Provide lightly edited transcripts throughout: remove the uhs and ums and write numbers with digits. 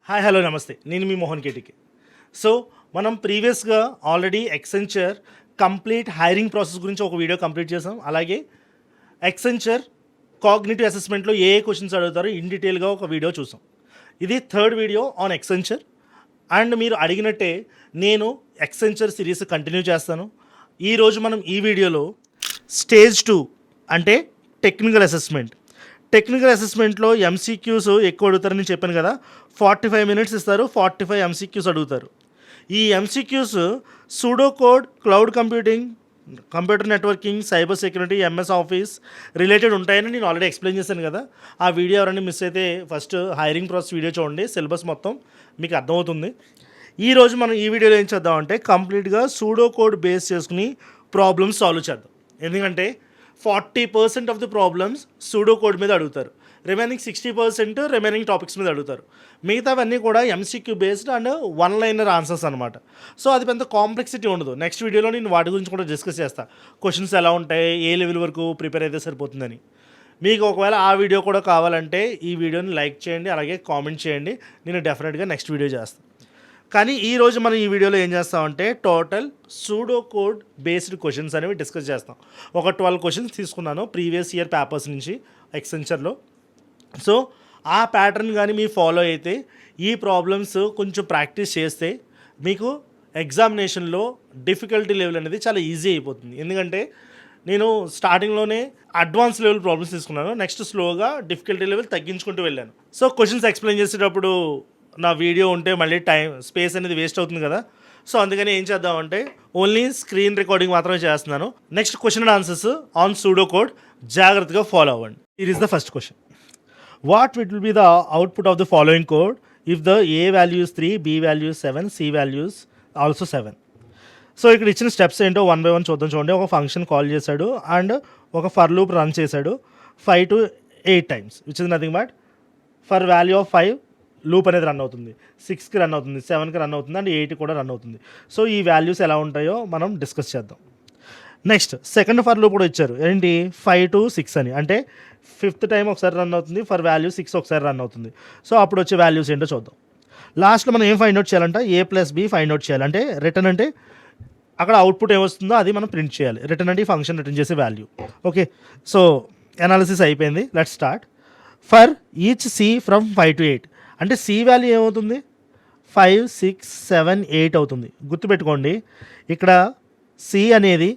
Hi hello నమస్తే నేను మీ Mohan కేటికి. So మనం ప్రీవియస్గా already Accenture complete hiring process గురించి ఒక వీడియో కంప్లీట్ చేసాం. అలాగే ఎక్సెంచర్ కాగ్నిటివ్ అసెస్మెంట్లో ఏ క్వశ్చన్స్ అడుగుతారో ఇన్ డీటెయిల్గా ఒక వీడియో చూసాం. ఇది third video on Accenture. And మీరు అడిగినట్టే నేను ఎక్సెంచర్ సిరీస్ కంటిన్యూ చేస్తాను. ఈరోజు మనం ఈ వీడియోలో స్టేజ్ 2 అంటే టెక్నికల్ అసెస్మెంట్లో ఎంసీక్యూస్ ఎక్కువ అడుగుతారని చెప్పాను కదా. 45 minutes ఇస్తారు, 45 ఎంసీక్యూస్ అడుగుతారు. ఈ MCQs pseudo code, cloud computing, computer networking, cyber security, MS office related ఉంటాయని నేను ఆల్రెడీ ఎక్స్ప్లెయిన్ చేశాను కదా. ఆ వీడియో ఎవరైనా మిస్ అయితే ఫస్ట్ హైరింగ్ ప్రాసెస్ వీడియో చూడండి, సిలబస్ మొత్తం మీకు అర్థమవుతుంది. ఈరోజు మనం ఈ వీడియోలో ఏం చేద్దామంటే కంప్లీట్గా సూడో కోడ్ బేస్ చేసుకుని ప్రాబ్లమ్స్ సాల్వ్ చేద్దాం. ఎందుకంటే 40% of the problems pseudo code మీద అడుగుతారు, రిమైనింగ్ 60% రిమైనింగ్ టాపిక్స్ మీద అడుగుతారు. మిగతావన్నీ కూడా MCQ based and one liner answers అనమాట. సో అది పెద్ద కాంప్లెక్సిటీ ఉండదు. నెక్స్ట్ వీడియోలో నేను వాటి గురించి కూడా డిస్కస్ చేస్తాను. క్వశ్చన్స్ ఎలా ఉంటాయి, ఏ లెవెల్ వరకు ప్రిపేర్ అయితే సరిపోతుందని. మీకు ఒకవేళ ఆ వీడియో కూడా కావాలంటే ఈ వీడియోని లైక్ చేయండి, అలాగే కామెంట్ చేయండి. నేను డెఫినెట్గా నెక్స్ట్ వీడియో చేస్తాను. కానీ ఈరోజు మనం ఈ వీడియోలో ఏం చేస్తామంటే total pseudo code based questions అనేవి డిస్కస్ చేస్తాం. ఒక 12 క్వశ్చన్స్ తీసుకున్నాను ప్రీవియస్ ఇయర్ పేపర్స్ నుంచి ఎక్సెంచర్లో. సో ఆ ప్యాటర్న్ కానీ మీరు ఫాలో అయితే ఈ ప్రాబ్లమ్స్ కొంచెం ప్రాక్టీస్ చేస్తే మీకు ఎగ్జామినేషన్లో డిఫికల్టీ లెవెల్ అనేది చాలా ఈజీ అయిపోతుంది. ఎందుకంటే నేను స్టార్టింగ్లోనే అడ్వాన్స్ లెవెల్ ప్రాబ్లమ్స్ తీసుకున్నాను, నెక్స్ట్ స్లోగా డిఫికల్టీ లెవెల్ తగ్గించుకుంటూ వెళ్ళాను. సో క్వశ్చన్స్ ఎక్స్ప్లెయిన్ చేసేటప్పుడు నా వీడియో ఉంటే మళ్ళీ స్పేస్ అనేది వేస్ట్ అవుతుంది కదా. సో అందుకని ఏం చేద్దామంటే ఓన్లీ స్క్రీన్ రికార్డింగ్ మాత్రమే చేస్తున్నాను. Next question and answers on pseudo code జాగ్రత్తగా ఫాలో అవ్వండి. It is the first question. What will be the output of the following code if the A values 3, B values 7, C values also 7. So ఇక్కడ ఇచ్చిన steps ఏంటో 1 by 1 చూద్దాం. చూడండి, ఒక function call చేశాడు and ఒక ఫర్ లూప్ రన్ చేశాడు 5 to 8 times, which is nothing but for value of 5 loop అనేది రన్ అవుతుంది, 6కి రన్ అవుతుంది, 7కి రన్ అవుతుంది అండ్ 8 కూడా రన్ అవుతుంది. సో ఈ వాల్యూస్ ఎలా ఉంటాయో మనం డిస్కస్ చేద్దాం. నెక్స్ట్ సెకండ్ ఫర్ లూప్ కూడా ఇచ్చారు, ఏంటి 5 to 6 అని, అంటే 5th టైం ఒకసారి రన్ అవుతుంది, ఫర్ వాల్యూ 6 ఒకసారి రన్ అవుతుంది. సో అప్పుడు వచ్చే వాల్యూస్ ఏంటో చూద్దాం. లాస్ట్లో మనం ఏం ఫైండ్ అవుట్ చేయాలంటే A+B ఫైండ్ అవుట్ చేయాలి. అంటే రిటర్న్ అంటే అక్కడ అవుట్పుట్ ఏమొస్తుందో అది మనం ప్రింట్ చేయాలి. రిటర్న్ అంటే ఫంక్షన్ రిటర్న్ చేసే వాల్యూ. ఓకే, సో అనాలిసిస్ అయిపోయింది. Let's start. For each C from 5 to 8 అంటే సి వాల్యూ ఏమవుతుంది 5, 6, 7, 8 అవుతుంది. గుర్తుపెట్టుకోండి, ఇక్కడ సి అనేది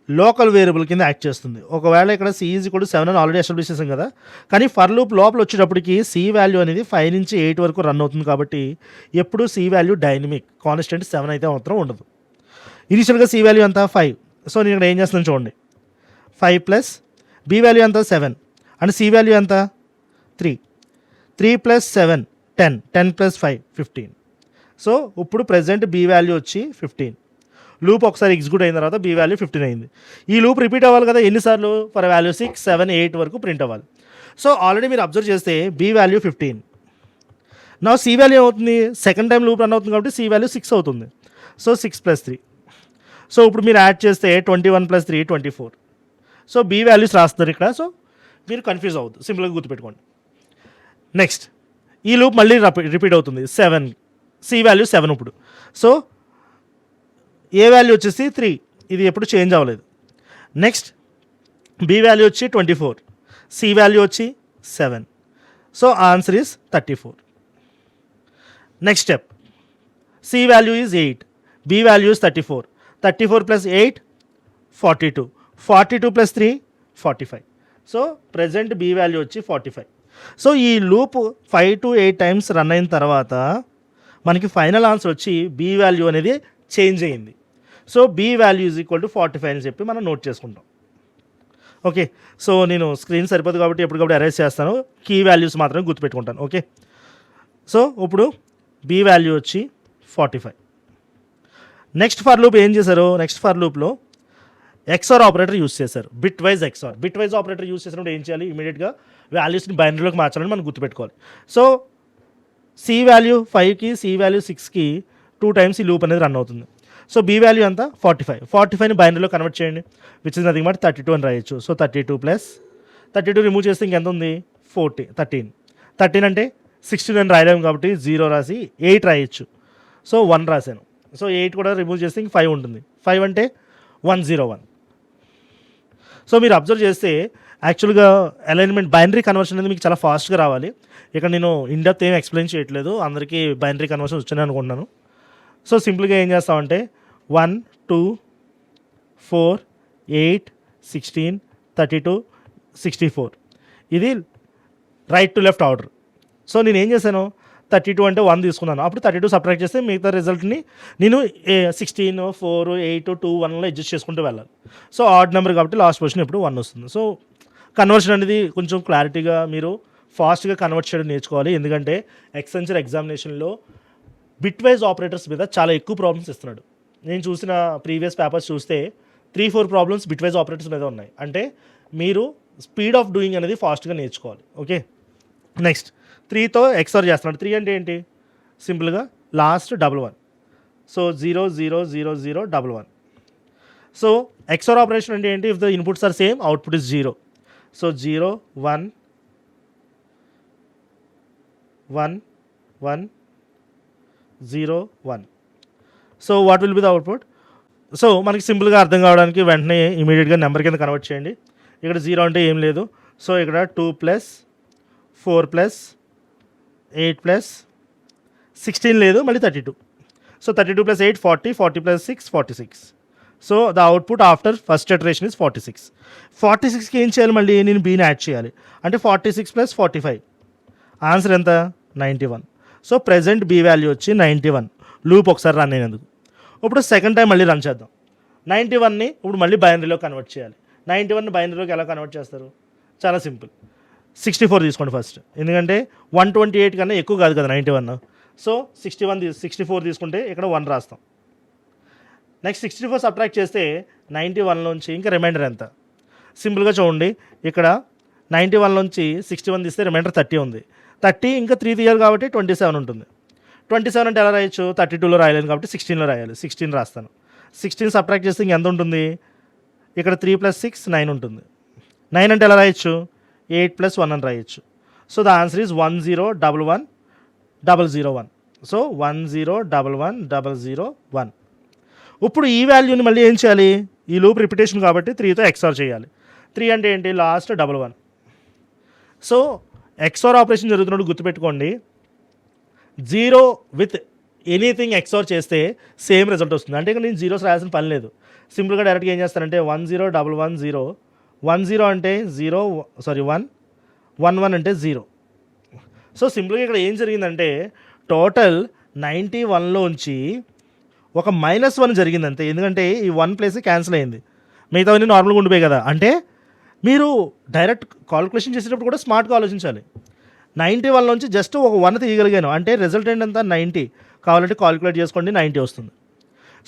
లోకల్ వేరియబుల్ కింద యాక్ట్ చేస్తుంది. ఒకవేళ ఇక్కడ సి ఈజ్ ఈక్వల్ టు 7 అని ఆల్రెడీ ఎస్టాబ్లిష్ చేసాం కదా. కానీ ఫర్ లూప్ లోపల వచ్చేటప్పటికి సి వాల్యూ అనేది 5 నుంచి 8 వరకు రన్ అవుతుంది. కాబట్టి ఎప్పుడు సి వాల్యూ డైనమిక్, కాన్స్టెంట్ 7 అయితే మాత్రం ఉండదు. ఇనిషియల్గా సి వాల్యూ ఎంత 5. సో నేను ఇక్కడ ఏం చేస్తున్నాను చూడండి, 5 ప్లస్ బి వాల్యూ ఎంత 7 అండ్ సి వాల్యూ ఎంత 3. 3 + 7 10, 10 + 5 15. సో ఇప్పుడు ప్రజెంట్ బీ వాల్యూ వచ్చి 15. లూప్ ఒకసారి ఎగ్జిక్యూట్ అయిన తర్వాత బీ వాల్యూ 15 అయింది. ఈ లూప్ రిపీట్ అవ్వాలి కదా, ఎన్నిసార్లు ఫర్ వాల్యూ 6, 7, 8 వరకు ప్రింట్ అవ్వాలి. సో ఆల్రెడీ మీరు అబ్జర్వ్ చేస్తే బీ వాల్యూ 15. నా సి వాల్యూ ఏమవుతుంది, సెకండ్ టైం లూప్ రన్ అవుతుంది కాబట్టి సి వాల్యూ 6 అవుతుంది. సో 6 + 3. సో ఇప్పుడు మీరు యాడ్ చేస్తే 21 + 3 24. సో బీ వాల్యూస్ రాస్తున్నారు ఇక్కడ. సో మీరు కన్ఫ్యూజ్ అవ్వద్దు, సింపుల్గా గుర్తుపెట్టుకోండి. నెక్స్ట్ ఈ లూప్ మళ్ళీ రిపీట్ అవుతుంది 7, సి వాల్యూ 7 ఇప్పుడు. సో ఏ వాల్యూ వచ్చేసి 3, ఇది ఎప్పుడు చేంజ్ అవ్వలేదు. నెక్స్ట్ బి వాల్యూ వచ్చి 24, సి వాల్యూ వచ్చి 7. So answer is 34. Next step, C value is 8, B value is 34. 34 + 8 42, 42 + 3 45. So present B value వచ్చి 45. సో ఈ లూప్ 5 to 8 times రన్ అయిన తర్వాత మనకి ఫైనల్ ఆన్సర్ వచ్చి బీ వాల్యూ అనేది చేంజ్ అయ్యింది. So B value is equal to 45 అని చెప్పి మనం నోట్ చేసుకుంటాం. ఓకే, సో నేను స్క్రీన్ సరిపోదు కాబట్టి ఎప్పటికప్పుడు అరేంజ్ చేస్తాను, కీ వాల్యూస్ మాత్రమే గుర్తుపెట్టుకుంటాను. ఓకే, సో ఇప్పుడు బీ వాల్యూ వచ్చి 45. నెక్స్ట్ ఫర్ లూప్ ఏం చేశారు, నెక్స్ట్ ఫర్ లూప్లో ఎక్స్ఆర్ ఆపరేటర్ యూస్ చేశారు, bit wise XR. Bit wise operator use చేసినప్పుడు ఏం చేయాలి, ఇమీడియట్గా వాల్యూస్ని బైనరీలోకి మార్చాలని మనం గుర్తుపెట్టుకోవాలి. సో సి వాల్యూ 5కి, సి వాల్యూ 6కి 2 times ఈ లూప్ అనేది రన్ అవుతుంది. సో బీ వాల్యూ ఎంత 45. 45ని బైనరీలో కన్వర్ట్ చేయండి, విచ్ ఇస్ నథింగ్ బట్ 32 అని రాయొచ్చు. సో 32 + 32 రిమూవ్ చేస్తే ఇంకెంత ఉంది 13. 13 అంటే 16 అని రాయలేము కాబట్టి 0 రాసి 8 రాయొచ్చు. సో 1 రాశాను. సో 8 కూడా రిమూవ్ చేస్తే ఇంక 5 ఉంటుంది. 5 అంటే 101. సో మీరు అబ్జర్వ్ చేస్తే యాక్చువల్గా అలైన్మెంట్ బైనరీ కన్వర్షన్ అనేది మీకు చాలా ఫాస్ట్గా రావాలి. ఇక్కడ నేను ఇన్డెప్త్ ఏం ఎక్స్ప్లెయిన్ చేయట్లేదు, అందరికీ బైనరీ కన్వర్షన్ వచ్చాను అనుకుంటున్నాను. సో సింపుల్గా ఏం చేస్తామంటే 1, 2, 4, 8, 16, 32, 64 ఇది right to left order. So నేను ఏం చేశాను, 32 అంటే 1 తీసుకున్నాను. అప్పుడు 32 సబ్ట్రాక్ట్ చేస్తే మిగతా రిజల్ట్ని నేను 16, 4, 8, 2, 1లో అడ్జస్ట్ చేసుకుంటూ వెళ్ళాలి. సో ఆడ్ నెంబర్ కాబట్టి లాస్ట్ పొజిషన్ ఎప్పుడు 1 వస్తుంది. సో కన్వర్షన్ అనేది కొంచెం క్లారిటీగా మీరు ఫాస్ట్గా కన్వర్ట్ చేయడం నేర్చుకోవాలి. ఎందుకంటే ఎక్సెంచర్ ఎగ్జామినేషన్లో బిట్ వైజ్ ఆపరేటర్స్ మీద చాలా ఎక్కువ ప్రాబ్లమ్స్ ఇస్తున్నాడు. నేను చూసిన ప్రీవియస్ పేపర్స్ చూస్తే 3-4 ప్రాబ్లమ్స్ బిట్ వైజ్ ఆపరేటర్స్ మీద ఉన్నాయి. అంటే మీరు స్పీడ్ ఆఫ్ డూయింగ్ అనేది ఫాస్ట్గా నేర్చుకోవాలి. ఓకే, నెక్స్ట్ 3తో ఎక్స్ఆర్ చేస్తున్నాడు. 3 అంటే ఏంటి, సింపుల్గా last 11. So 0, 0, 0, 0, 11. So XOR operation అంటే ఏంటి, if the inputs are same output is 0. So 0, 1, 1, 1, 0, 1. So what will be the output? So మనకి సింపుల్గా అర్థం కావడానికి వెంటనే ఇమీడియట్గా నెంబర్ కింద కన్వర్ట్ చేయండి. ఇక్కడ 0 అంటే ఏం లేదు. సో ఇక్కడ 2 + 4 + 8 + 16 లేదు, మళ్ళీ 32. So 32 + 8 40, 40 + 6 46. So the output after first iteration is 46. 46కి ఏం చేయాలి, మళ్ళీ నేను బీని యాడ్ చేయాలి. అంటే 46 + 45 ఆన్సర్ ఎంత, 91. సో ప్రెజెంట్ బీ వాల్యూ వచ్చి 91. లూప్ ఒకసారి రన్ అయినందుకు. ఇప్పుడు సెకండ్ టైం మళ్ళీ రన్ చేద్దాం. 91ని ఇప్పుడు మళ్ళీ బైనరీలో కన్వర్ట్ చేయాలి. 91ని బైనరీలోకి ఎలా కన్వర్ట్ చేస్తారు, చాలా సింపుల్. 64 తీసుకోండి ఫస్ట్, ఎందుకంటే 128 కన్నా ఎక్కువ కాదు కదా 91. సో 64 తీసుకుంటే ఇక్కడ 1 రాస్తాం. నెక్స్ట్ 64 సబ్ట్రాక్ట్ చేస్తే 91లోంచి ఇంకా రిమైండర్ ఎంత, సింపుల్గా చూడండి. ఇక్కడ 91లోంచి 61 తీస్తే రిమైండర్ 30 ఉంది. 30 ఇంకా 3 తీయాలి కాబట్టి 27 ఉంటుంది. 27 అంటే ఎలా రాయొచ్చు, 32లో రాయలేను కాబట్టి 16లో రాయాలి. 16 రాస్తాను. 16 సబ్ట్రాక్ట్ చేస్తే ఇంక ఎంత ఉంటుంది, ఇక్కడ 3 + 6 9 ఉంటుంది. 9 అంటే ఎలా రాయొచ్చు, 8 + 1 అని రాయొచ్చు. So the answer is 1011001. So 1011001. ఇప్పుడు ఈ వాల్యూని మళ్ళీ ఏం చేయాలి, ఈ లూప్ రిపిటేషన్ కాబట్టి 3తో ఎక్స్ఆర్ చేయాలి. 3 అంటే ఏంటి, లాస్ట్ 11. సో ఎక్స్ఆర్ ఆపరేషన్ జరుగుతున్నప్పుడు గుర్తుపెట్టుకోండి, 0 విత్ ఎనీథింగ్ ఎక్స్ఆర్ చేస్తే సేమ్ రిజల్ట్ వస్తుంది. అంటే ఇక్కడ నేను జీరోస్ రాయాల్సిన పని లేదు. సింపుల్గా డైరెక్ట్గా ఏం చేస్తానంటే 10110 10 అంటే 0 సారీ 1 11 అంటే 0. సో సింపుల్గా ఇక్కడ ఏం జరిగిందంటే టోటల్ 91లోంచి ఒక -1 జరిగింది అంతే. ఎందుకంటే ఈ 1 ప్లేస్ క్యాన్సిల్ అయింది, మిగతావన్నీ నార్మల్గా ఉండిపోయాయి కదా. అంటే మీరు డైరెక్ట్ కాల్కులేషన్ చేసేటప్పుడు కూడా స్మార్ట్గా ఆలోచించాలి. 91లోంచి జస్ట్ ఒక 1 తీయగలిగాను అంటే రిజల్ట్ ఎంత 90. కావాలంటే కాల్కులేట్ చేసుకోండి, 90 వస్తుంది.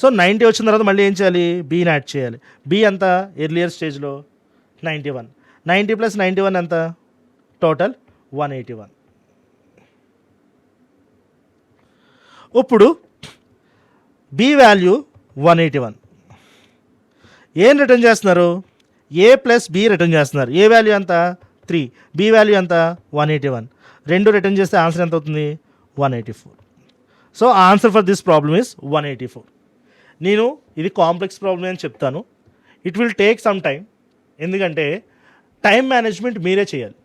సో 90 వచ్చిన తర్వాత మళ్ళీ ఏం చేయాలి, బీని యాడ్ చేయాలి. బీ ఎంత ఎర్లియర్ స్టేజ్లో 91. 90 + 91 ఎంత, టోటల్ 181. ఇప్పుడు బి వాల్యూ 181. ఏం రిటర్న్ చేస్తున్నారు, ఏ ప్లస్ బి రిటర్న్ చేస్తున్నారు. ఏ వాల్యూ ఎంత 3, బి వాల్యూ ఎంత 181. రెండు రిటర్న్ చేస్తే ఆన్సర్ ఎంత అవుతుంది 184. So answer for this problem is 184. నేను ఇది కాంప్లెక్స్ ప్రాబ్లమ్ అని చెప్తాను, it will take some time. ఎందుకంటే టైం మేనేజ్మెంట్ మీరే చేయాలి.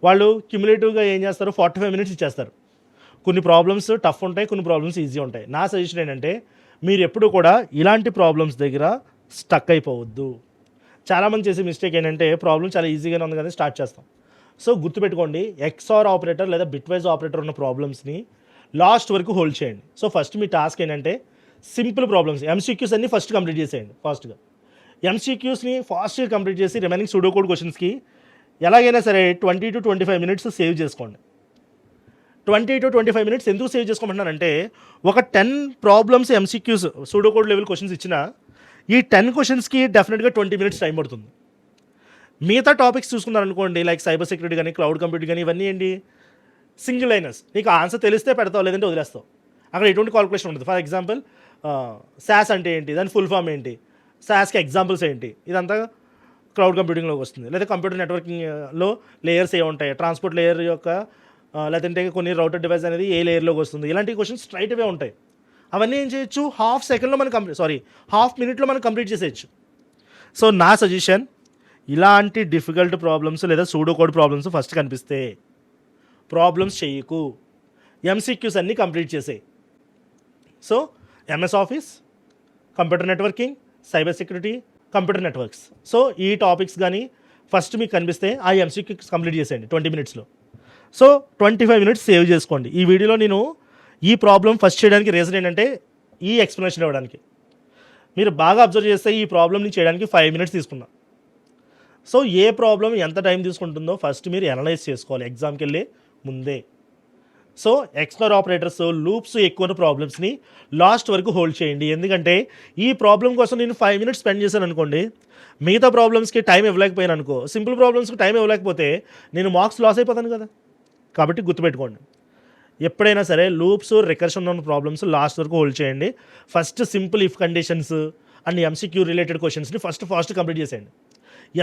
వాళ్ళు క్యుములేటివ్గా ఏం చేస్తారు, 45 మినిట్స్ ఇచ్చేస్తారు. కొన్ని ప్రాబ్లమ్స్ టఫ్ ఉంటాయి, కొన్ని ప్రాబ్లమ్స్ ఈజీ ఉంటాయి. నా సజెషన్ ఏంటంటే మీరు ఎప్పుడు కూడా ఇలాంటి ప్రాబ్లమ్స్ దగ్గర స్టక్ అయిపోవద్దు. చాలామంది చేసే మిస్టేక్ ఏంటంటే ప్రాబ్లం చాలా ఈజీగానే ఉంది కదా స్టార్ట్ చేస్తాం. సో గుర్తుపెట్టుకోండి, ఎక్స్ఆర్ ఆపరేటర్ లేదా బిట్వైజ్ ఆపరేటర్ ఉన్న ప్రాబ్లమ్స్ని లాస్ట్ వరకు హోల్డ్ చేయండి. సో ఫస్ట్ మీ టాస్క్ ఏంటంటే సింపుల్ ప్రాబ్లమ్స్ ఎంసీక్యూస్ అన్ని ఫస్ట్ కంప్లీట్ చేసేయండి. ఫాస్ట్గా ఎంసీక్యూస్ని ఫాస్ట్గా కంప్లీట్ చేసి రిమైనింగ్ సూడోకోడ్ క్వశ్చన్స్కి ఎలాగైనా సరే 20 to 25 మినిట్స్ సేవ్ చేసుకోండి. 20 to 25 మినిట్స్ ఎందుకు సేవ్ చేసుకోమంటున్నానంటే ఒక 10 ప్రాబ్లమ్స్ ఎంసీక్యూస్ సూడోకోడ్ లెవెల్ క్వశ్చన్స్ ఇచ్చినా ఈ 10 క్వశ్చన్స్కి డెఫినెట్గా 20 మినిట్స్ టైం పడుతుంది. మిగతా టాపిక్స్ చూసుకున్నారనుకోండి, లైక్ సైబర్ సెక్యూరిటీ కానీ క్లౌడ్ కంప్యూటింగ్ కానీ ఇవన్నీ ఏంటి సింగిల్ లైనర్స్. నీకు ఆన్సర్ తెలిస్తే పెడతావు, లేదంటే వదిలేస్తావు. అక్కడ ఎటువంటి కాల్కులేషన్ ఉంటుంది. ఫర్ ఎగ్జాంపుల్ సాస్ అంటే ఏంటి, దాని ఫుల్ ఫామ్ ఏంటి, సాస్కి ఎగ్జాంపుల్స్ ఏంటి, ఇదంతా క్లౌడ్ కంప్యూటింగ్లోకి వస్తుంది. లేదా కంప్యూటర్ నెట్వర్కింగ్లో లేయర్స్ ఏముంటాయి, ట్రాన్స్పోర్ట్ లేయర్ యొక్క లేదంటే కొన్ని రౌటర్ డివైస్ అనేది ఏ లేయర్లోకి వస్తుంది, ఇలాంటి క్వశ్చన్స్ స్ట్రైట్ అవే ఉంటాయి. అవన్నీ ఏం చేయొచ్చు, హాఫ్ మినిట్లో మనం కంప్లీట్ చేసేయచ్చు. సో నా సజెషన్, ఇలాంటి డిఫికల్ట్ ప్రాబ్లమ్స్ లేదా సూడో కోడ్ ప్రాబ్లమ్స్ ఫస్ట్ కనిపిస్తే ప్రాబ్లమ్స్ చేయకు, ఎంసీక్యూస్ అన్నీ కంప్లీట్ చేసేయి. So MS Office, computer networking, cyber security, computer networks, so ఈ టాపిక్స్ కానీ ఫస్ట్ మీకు కనిపిస్తే ఆ ఎంసీక్యూస్ కంప్లీట్ చేసేయండి 20 మినిట్స్లో. సో 25 మినిట్స్ సేవ్ చేసుకోండి. ఈ వీడియోలో నేను ఈ ప్రాబ్లం ఫస్ట్ చేయడానికి రీజన్ ఏంటంటే ఈ ఎక్స్ప్లెనేషన్ ఇవ్వడానికి. మీరు బాగా అబ్జర్వ్ చేస్తే ఈ ప్రాబ్లమ్ని చేయడానికి 5 మినిట్స్ తీసుకున్నా. సో ఏ ప్రాబ్లం ఎంత టైం తీసుకుంటుందో ఫస్ట్ మీరు అనలైజ్ చేసుకోవాలి ఎగ్జామ్కి వెళ్ళే ముందే. సో ఎక్స్ప్లోర్ ఆపరేటర్స్, లూప్స్ ఎక్కువ ప్రాబ్లమ్స్ని లాస్ట్ వరకు హోల్డ్ చేయండి. ఎందుకంటే ఈ ప్రాబ్లం కోసం నేను 5 మినిట్స్ స్పెండ్ చేశాను అనుకోండి, మిగతా ప్రాబ్లమ్స్కి టైం ఇవ్వలేకపోయాను అనుకో, సింపుల్ ప్రాబ్లమ్స్కి టైం ఇవ్వలేకపోతే నేను మార్క్స్ లాస్ అయిపోతాను కదా. కాబట్టి గుర్తుపెట్టుకోండి, ఎప్పుడైనా సరే లూప్స్, రికర్షన్ ఉన్న ప్రాబ్లమ్స్ లాస్ట్ వరకు హోల్డ్ చేయండి. First simple if conditions and MCQ related క్వశ్చన్స్ని ఫాస్ట్ కంప్లీట్ చేసేయండి.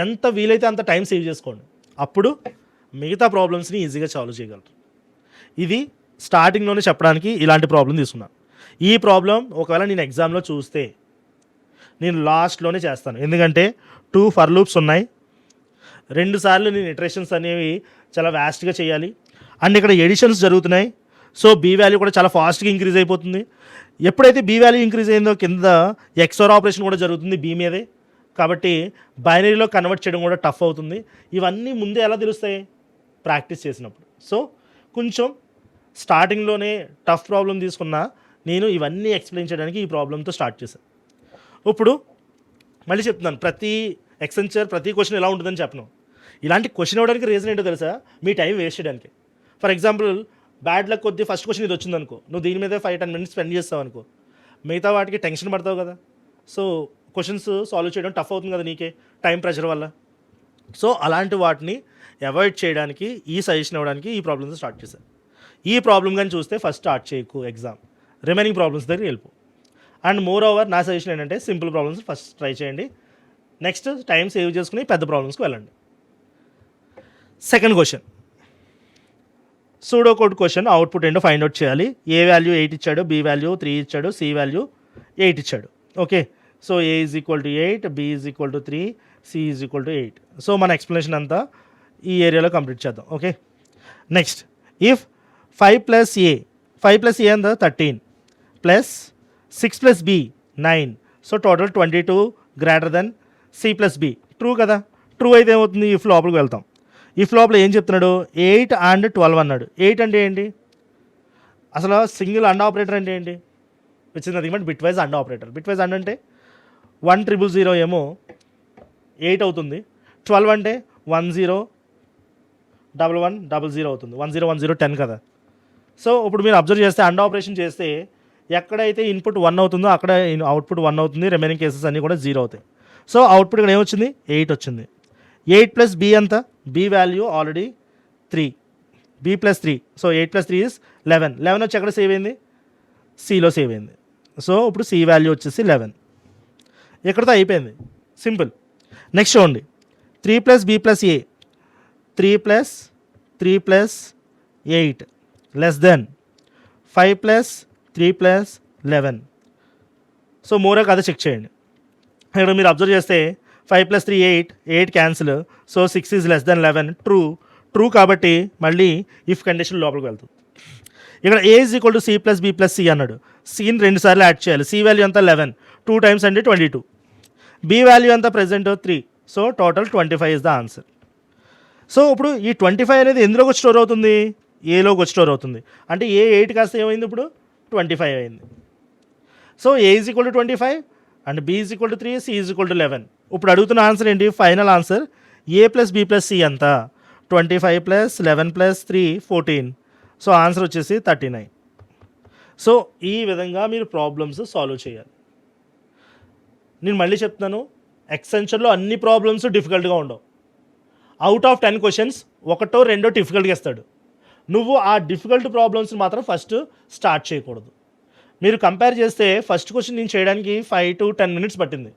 ఎంత వీలైతే అంత టైం సేవ్ చేసుకోండి, అప్పుడు మిగతా ప్రాబ్లమ్స్ని ఈజీగా సాల్వ్ చేయగలరు. ఇది స్టార్టింగ్లోనే చెప్పడానికి ఇలాంటి ప్రాబ్లం తీసుకున్నాను. ఈ ప్రాబ్లం ఒకవేళ నేను ఎగ్జామ్లో చూస్తే నేను లాస్ట్లోనే చేస్తాను, ఎందుకంటే 2 ఫర్ లూప్స్ ఉన్నాయి, 2 సార్లు నేను ఇటరేషన్స్ అనేవి చాలా వ్యాస్ట్గా చేయాలి, అండ్ ఇక్కడ ఎడిషన్స్ జరుగుతున్నాయి. సో బీ వాల్యూ కూడా చాలా ఫాస్ట్గా ఇంక్రీజ్ అయిపోతుంది. ఎప్పుడైతే బీ వాల్యూ ఇంక్రీజ్ అయిందో కింద ఎక్స్ఓర్ ఆపరేషన్ కూడా జరుగుతుంది బీ మీదే, కాబట్టి బైనరీలో కన్వర్ట్ చేయడం కూడా టఫ్ అవుతుంది. ఇవన్నీ ముందే ఎలా తెలుస్తాయి, ప్రాక్టీస్ చేసినప్పుడు. సో కొంచెం స్టార్టింగ్లోనే టఫ్ ప్రాబ్లం తీసుకున్నా నేను ఇవన్నీ ఎక్స్ప్లెయిన్ చేయడానికి ఈ ప్రాబ్లంతో స్టార్ట్ చేశాను. ఇప్పుడు మళ్ళీ చెప్తున్నాను, ప్రతి ఎక్సెంచర్ ప్రతి క్వశ్చన్ ఎలా ఉంటుందని చెప్పను. ఇలాంటి క్వశ్చన్ ఇవ్వడానికి రీజన్ ఏంటో తెలుసా, మీ టైం వేస్ట్ చేయడానికి. ఫర్ ఎగ్జాంపుల్ బ్యాడ్ లక్ కొద్ది ఫస్ట్ క్వశ్చన్ ఇది వచ్చిందనుకో, నువ్వు దీని మీద 5-10 మినిట్స్ స్పెండ్ చేస్తావు అనుకో, మిగతా వాటికి టెన్షన్ పడతావు కదా. సో క్వశ్చన్స్ సాల్వ్ చేయడం టఫ్ అవుతుంది కదా నీకే, టైం ప్రెషర్ వల్ల. సో అలాంటి వాటిని అవాయిడ్ చేయడానికి ఈ సజెషన్ ఇవ్వడానికి ఈ ప్రాబ్లమ్స్ స్టార్ట్ చేశాను. ఈ ప్రాబ్లం కానీ చూస్తే ఫస్ట్ స్టార్ట్ చేయకు ఎగ్జామ్, రిమైనింగ్ ప్రాబ్లమ్స్ దగ్గర వెళ్ళిపో. అండ్ మోర్ ఓవర్ నా సజెషన్ ఏంటంటే సింపుల్ ప్రాబ్లమ్స్ ఫస్ట్ ట్రై చేయండి, నెక్స్ట్ టైం సేవ్ చేసుకుని పెద్ద ప్రాబ్లమ్స్కి వెళ్ళండి. Second question, pseudo code question, output ఏంటో ఫైండ్ అవుట్ చేయాలి. ఏ వాల్యూ 8 ఇచ్చాడు, బి వాల్యూ 3 ఇచ్చాడు, సి వాల్యూ 8 ఇచ్చాడు. Okay, so A is equal to 8, B is equal to 3, C is equal to 8. So మన explanation అంతా ఈ ఏరియాలో కంప్లీట్ చేద్దాం. Okay, next if 5 plus A అంతా 13 plus 6 plus B 9, so total 22 greater than C plus B. True కదా. True అయితే ఏమవుతుంది, if లోపలికి వెళ్తాం. ఇఫ్ లోపల ఏం చెప్తున్నాడు, 8 అండ్ 12 అన్నాడు. 8 అంటే ఏంటి, అసలు సింగిల్ అండ్ ఆపరేటర్ అంటే ఏంటి, which is nothing but bit wise and operator. Bit wise and అంటే 100 ఏమో 8 అవుతుంది, 12 అంటే 101100 అవుతుంది, 1010 10 కదా. సో ఇప్పుడు మీరు అబ్జర్వ్ చేస్తే అండ్ ఆపరేషన్ చేస్తే ఎక్కడైతే ఇన్పుట్ 1 అవుతుందో అక్కడ అవుట్పుట్ 1 అవుతుంది, రిమైనింగ్ కేసెస్ అన్నీ కూడా 0 అవుతాయి. సో అవుట్పుట్ ఇక్కడ ఏమొచ్చింది, 8 వచ్చింది. 8 ప్లస్ బి అంతా, B value already 3, B plus 3, so 8 plus 3 is 11. 11 వచ్చి ఎక్కడ సేవ్ అయింది, సిలో సేవ్ అయింది. సో ఇప్పుడు సి వాల్యూ వచ్చేసి 11. ఎక్కడితో అయిపోయింది, సింపుల్. నెక్స్ట్ చూడండి, 3 plus B plus a, 3 plus 8 less than 5 plus 3 plus 11. So మోరే కదా చెక్ చేయండి. ఇక్కడ మీరు అబ్జర్వ్ చేస్తే 5 plus 3 8 cancel, so 6 is less than 11. True కాబట్టి మళ్ళీ ఇఫ్ కండిషన్ లోపలికి వెళ్తుంది. ఇక్కడ a is equal to c plus B plus c అన్నాడు, సిని 2 సార్లు యాడ్ చేయాలి. సి వాల్యూ అంతా 11, 2 టైమ్స్ అంటే 22. బి వాల్యూ అంతా present 3, so total 25 is the answer. So ఇప్పుడు ఈ 25 అనేది ఎందులోకి వచ్చి స్టోర్ అవుతుంది, ఏలోకి వచ్చి స్టోర్ అవుతుంది. అంటే ఏ 8 కాస్త ఏమైంది, ఇప్పుడు 25 అయింది. So A is equal to 25 and B is equal to 3, C is equal to 11. ఇప్పుడు అడుగుతున్న ఆన్సర్ ఏంటి, final answer A plus B plus C అంతా 25 ప్లస్ 11 ప్లస్ 3 14. సో ఆన్సర్ వచ్చేసి 39. సో ఈ విధంగా మీరు ప్రాబ్లమ్స్ సాల్వ్ చేయాలి. నేను మళ్ళీ చెప్తున్నాను, ఎక్సెంచర్లో అన్ని ప్రాబ్లమ్స్ డిఫికల్ట్గా ఉండవు. అవుట్ ఆఫ్ 10 క్వశ్చన్స్ 1 or 2 డిఫికల్ట్గా ఇస్తాడు. నువ్వు ఆ డిఫికల్ట్ ప్రాబ్లమ్స్ మాత్రం ఫస్ట్ స్టార్ట్ చేయకూడదు. మీరు కంపేర్ చేస్తే ఫస్ట్ క్వశ్చన్ నేను చేయడానికి 5 to 10 మినిట్స్ పట్టింది.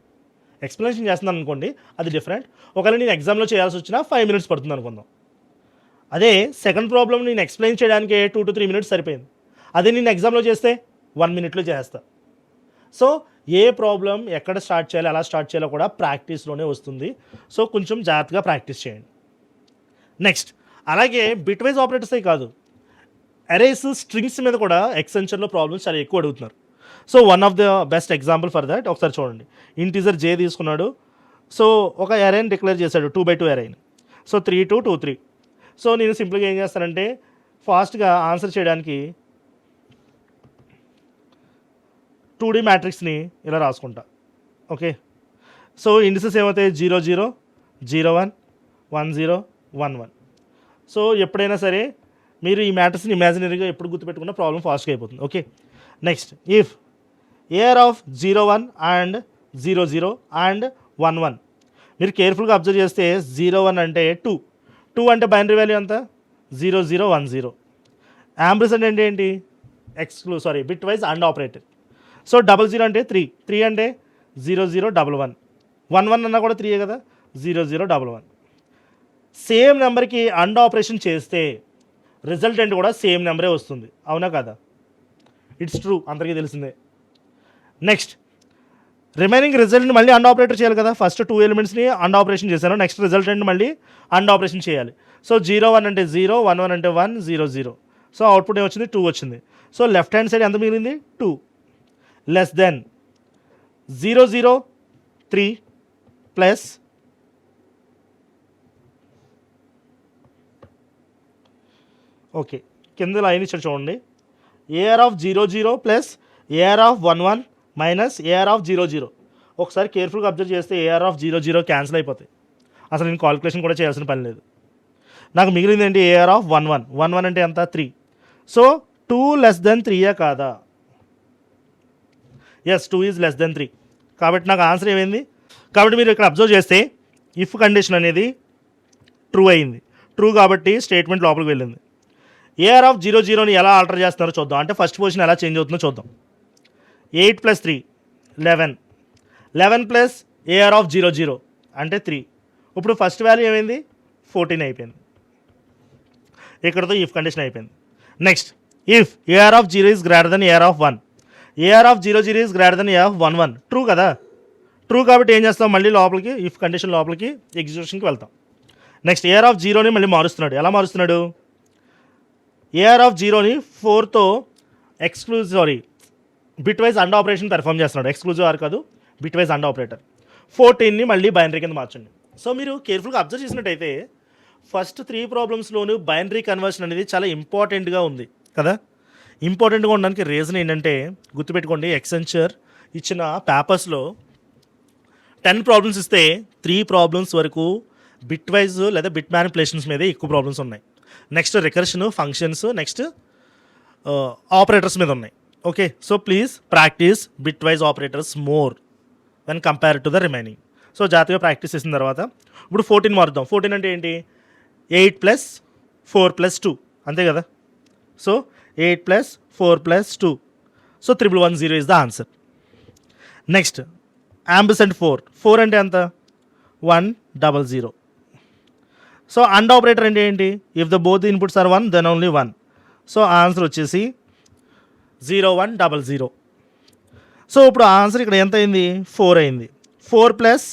ఎక్స్ప్లెనేషన్ చేస్తున్నాను అనుకోండి, అది డిఫరెంట్. ఒకవేళ నేను ఎగ్జామ్లో చేయాల్సి వచ్చినా 5 మినిట్స్ పడుతుంది అనుకుందాం. అదే సెకండ్ ప్రాబ్లం నేను ఎక్స్ప్లెయిన్ చేయడానికి 2 to 3 minutes సరిపోయింది. అదే నేను ఎగ్జామ్లో చేస్తే 1 minute చేస్తా. సో ఏ ప్రాబ్లం ఎక్కడ స్టార్ట్ చేయాలి, ఎలా స్టార్ట్ చేయాలో కూడా ప్రాక్టీస్లోనే వస్తుంది. సో కొంచెం జాగ్రత్తగా ప్రాక్టీస్ చేయండి. నెక్స్ట్ అలాగే బిట్ వైజ్ ఆపరేటర్సే కాదు, అరేస్ స్ట్రింగ్స్ మీద కూడా ఎక్సెంచర్లో ప్రాబ్లమ్స్ చాలా ఎక్కువ అడుగుతున్నారు. So one of the best example for that ఒకసారి చూడండి. ఇంటీజర్ జే తీసుకున్నాడు. సో ఒక అరేని డిక్లేర్ చేశాడు 2x2 అరేని. సో 3 2 2 3. సో నేను సింపుల్గా ఏం చేస్తానంటే ఫాస్ట్గా ఆన్సర్ చేయడానికి 2D మ్యాట్రిక్స్ని ఇలా రాసుకుంటా. ఓకే, సో ఇండిసెస్ ఏమవుతాయి 0 0 0 1 1 0 1 1. సో ఎప్పుడైనా సరే మీరు ఈ మ్యాట్రిక్స్ని ఇమాజినరీగా ఎప్పుడు గుర్తుపెట్టుకున్న ప్రాబ్లం ఫాస్ట్గా అయిపోతుంది. Okay, next if AR of 0 1 and 0 0 and 1 1. మీరు కేర్ఫుల్గా అబ్జర్వ్ చేస్తే 0 1 అంటే 2 అంటే బైనరీ వాల్యూ అంతా 0 0 1 0. యాంబ్రిసెంట్ అంటే ఏంటి, bit wise and operator. So 00 అంటే 3 అంటే 0 0 1 1. 1 1 అన్నా కూడా 3 కదా, 0 0 1 1. సేమ్ నెంబర్కి అండ్ ఆపరేషన్ చేస్తే రిజల్టెంట్ కూడా సేమ్ నెంబరే వస్తుంది, అవునా కదా? ఇట్స్ ట్రూ, అందరికీ తెలిసిందే. నెక్స్ట్ రిమైనింగ్ రిజల్ట్ని మళ్ళీ అండ్ ఆపరేటర్ చేయాలి కదా. ఫస్ట్ 2 ఎలిమెంట్స్ని అండ్ ఆపరేషన్ చేశాను, నెక్స్ట్ రిజల్టెంట్ మళ్ళీ అండ్ ఆపరేషన్ చేయాలి. సో 0 1 అంటే 0, 1 1 అంటే 1, 0 0. సో అవుట్పుట్ ఏమొచ్చింది 2 వచ్చింది. సో లెఫ్ట్ హ్యాండ్ సైడ్ ఎంత మిగిలింది 2 లెస్ దెన్ 0 0 3 ప్లస్ ఓకే కింద లైన్ ఇచ్చాడు చూడండి. AR of 0 0 plus AR of 1 1 minus AR of 0 0. ఒకసారి కేర్ఫుల్గా అబ్జర్వ్ చేస్తే ఏఆర్ ఆఫ్ 0 0 క్యాన్సిల్ అయిపోతాయి, అసలు నేను కాలిక్యులేషన్ కూడా చేయాల్సిన పని లేదు. నాకు మిగిలింది ఏంటి ఏఆర్ ఆఫ్ 1 1. 1 1 అంటే ఎంత 3. సో 2 లెస్ దెన్ 3 కాదా? Yes, 2 is less than 3. కాబట్టి నాకు ఆన్సర్ ఏమైంది? కాబట్టి మీరు ఇక్కడ అబ్జర్వ్ చేస్తే ఇఫ్ కండిషన్ అనేది ట్రూ అయింది. ట్రూ కాబట్టి స్టేట్మెంట్ లోపలికి వెళ్ళింది. ఏఆర్ ఆఫ్ 0 0ని ఎలా ఆల్టర్ చేస్తున్నారో చూద్దాం, అంటే ఫస్ట్ పొజిషన్ ఎలా చేంజ్ అవుతుందో చూద్దాం. 8 + 3 11. 11 ప్లస్ ఏఆర్ ఆఫ్ 0 0 అంటే 3. ఇప్పుడు ఫస్ట్ వాల్యూ ఏమైంది 14 అయిపోయింది. ఇక్కడతో ఇఫ్ కండిషన్ అయిపోయింది. Next if AR of 0 is greater than AR of 1. AR of 0 0 is greater than AR of 1 1. True కదా? ట్రూ కాబట్టి ఏం చేస్తాం, మళ్ళీ లోపలికి ఇఫ్ కండిషన్ లోపలికి ఎగ్జిక్యూషన్కి వెళ్తాం. నెక్స్ట్ ఏఆర్ ఆఫ్ 0ని మళ్ళీ మారుస్తున్నాడు. ఎలా మారుస్తున్నాడు? ఏఆర్ ఆఫ్ 0ని 4తో bitwise and operation perform చేస్తున్నాడు. ఎక్స్క్లూజివ్ ఆర్ కాదు, బిట్ వైజ్ అండ్ ఆపరేటర్. 14ని మళ్ళీ బైనరీ కింద మార్చండి. సో మీరు కేర్ఫుల్గా అబ్జర్వ్ చేసినట్టయితే ఫస్ట్ 3 ప్రాబ్లమ్స్లోనూ బైనరీ కన్వర్షన్ అనేది చాలా ఇంపార్టెంట్గా ఉంది కదా. ఇంపార్టెంట్గా ఉండడానికి రీజన్ ఏంటంటే గుర్తుపెట్టుకోండి, ఎక్సెంచర్ ఇచ్చిన పేపర్స్లో 10 ప్రాబ్లమ్స్ ఇస్తే 3 ప్రాబ్లమ్స్ వరకు బిట్ వైజ్ లేదా బిట్ మ్యానిపులేషన్స్ మీదే ఎక్కువ ప్రాబ్లమ్స్ ఉన్నాయి. Next recursion, functions, next operators మీద ఉన్నాయి. Okay, so please practice bit wise operators more when compare to the remaining. So జాగ్రత్తగా ప్రాక్టీస్ చేసిన తర్వాత ఇప్పుడు 14 మారుద్దాం. 14 అంటే ఏంటి? 8 + 4 + 2 అంతే కదా. So 8 + 4 + 2. So 1110 is the answer. Next ampersand 4 అంటే ఎంత 100. సో అండ్ ఆపరేటర్ అంటే ఏంటి? If the both inputs are 1 then only 1. So answer వచ్చేసి 0100. సో ఇప్పుడు ఆన్సర్ ఇక్కడ ఎంత అయింది 4 అయింది. 4 ప్లస్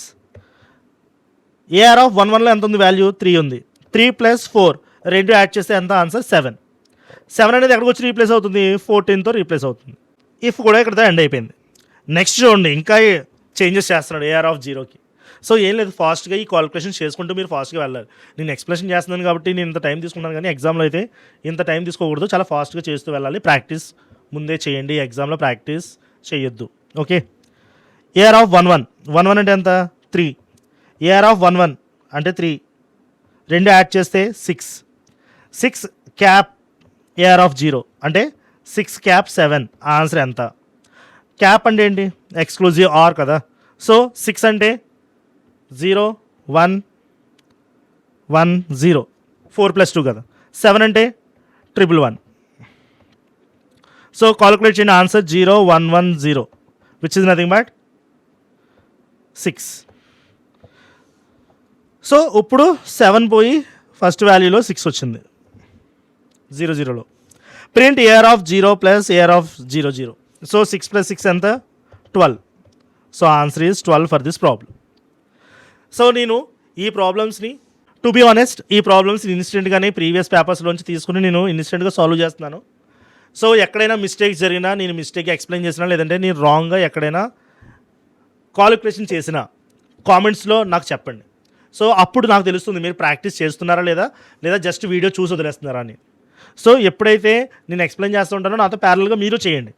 ఏఆర్ ఆఫ్ 1 1లో ఎంత ఉంది వాల్యూ 3 ఉంది. 3 + 4 రెండు యాడ్ చేస్తే ఎంత ఆన్సర్ 7. 7 అనేది ఎక్కడికి వచ్చి రీప్లేస్ అవుతుంది 14తో రీప్లేస్ అవుతుంది. ఇఫ్ కూడా ఇక్కడతో ఎండ్ అయిపోయింది. నెక్స్ట్ చూడండి ఇంకా చేంజెస్ చేస్తున్నాడు ఏఆర్ ఆఫ్ 0కి. సో ఏం లేదు, ఫాస్ట్గా ఈ కాలిక్యులేషన్ చేసుకుంటూ మీరు ఫాస్ట్గా వెళ్ళాలి. నేను ఎక్స్ప్లెనేషన్ చేస్తున్నాను కాబట్టి నేను ఇంత టైం తీసుకున్నాను, కానీ ఎగ్జామ్లో అయితే ఇంత టైం తీసుకోకూడదు, చాలా ఫాస్ట్గా చేస్తూ వెళ్ళాలి. ప్రాక్టీస్ ముందే చేయండి, ఎగ్జామ్లో ప్రాక్టీస్ చేయొద్దు. Okay, AR of 1 1. 1 1 అంటే ఎంత 3. ఏఆర్ ఆఫ్ 1 1 అంటే 3. రెండు యాడ్ చేస్తే 6. 6 క్యాప్ ఏఆర్ ఆఫ్ 0 అంటే 6 క్యాప్ 7. ఆన్సర్ ఎంత? క్యాప్ అంటే ఏంటి? ఎక్స్క్లూజివ్ ఆర్ కదా. సో 6 అంటే 0 1 1 0. 4 + 2 కదా. 7 అంటే 111. సో కాలిక్యులేట్ చేయండి. Answer 0110 which is nothing but 6. So ఇప్పుడు 7 పోయి ఫస్ట్ వాల్యూలో 6 వచ్చింది. 0 print AR of 0 plus AR of 0. So 6 + 6 ఎంత 12. So answer is 12 for this problem. So నేను ఈ ప్రాబ్లమ్స్ని టు బీ ఆనెస్ట్ ఈ ప్రాబ్లమ్స్ని ఇన్స్టెంట్గానే ప్రీవియస్ పేపర్స్లోంచి తీసుకుని నేను ఇన్స్టెంట్గా సాల్వ్ చేస్తున్నాను. సో ఎక్కడైనా మిస్టేక్స్ జరిగినా నేను మిస్టేక్ ఎక్స్ప్లెయిన్ చేసినా లేదంటే నేను రాంగ్గా ఎక్కడైనా కాలిక్యులేషన్ చేసినా కామెంట్స్లో నాకు చెప్పండి. సో అప్పుడు నాకు తెలుస్తుంది మీరు ప్రాక్టీస్ చేస్తున్నారా లేదా జస్ట్ వీడియో చూసి వదిలేస్తున్నారా అని. సో ఎప్పుడైతే నేను ఎక్స్ప్లెయిన్ చేస్తూ ఉంటానో నాతో ప్యారల్గా మీరు చేయండి.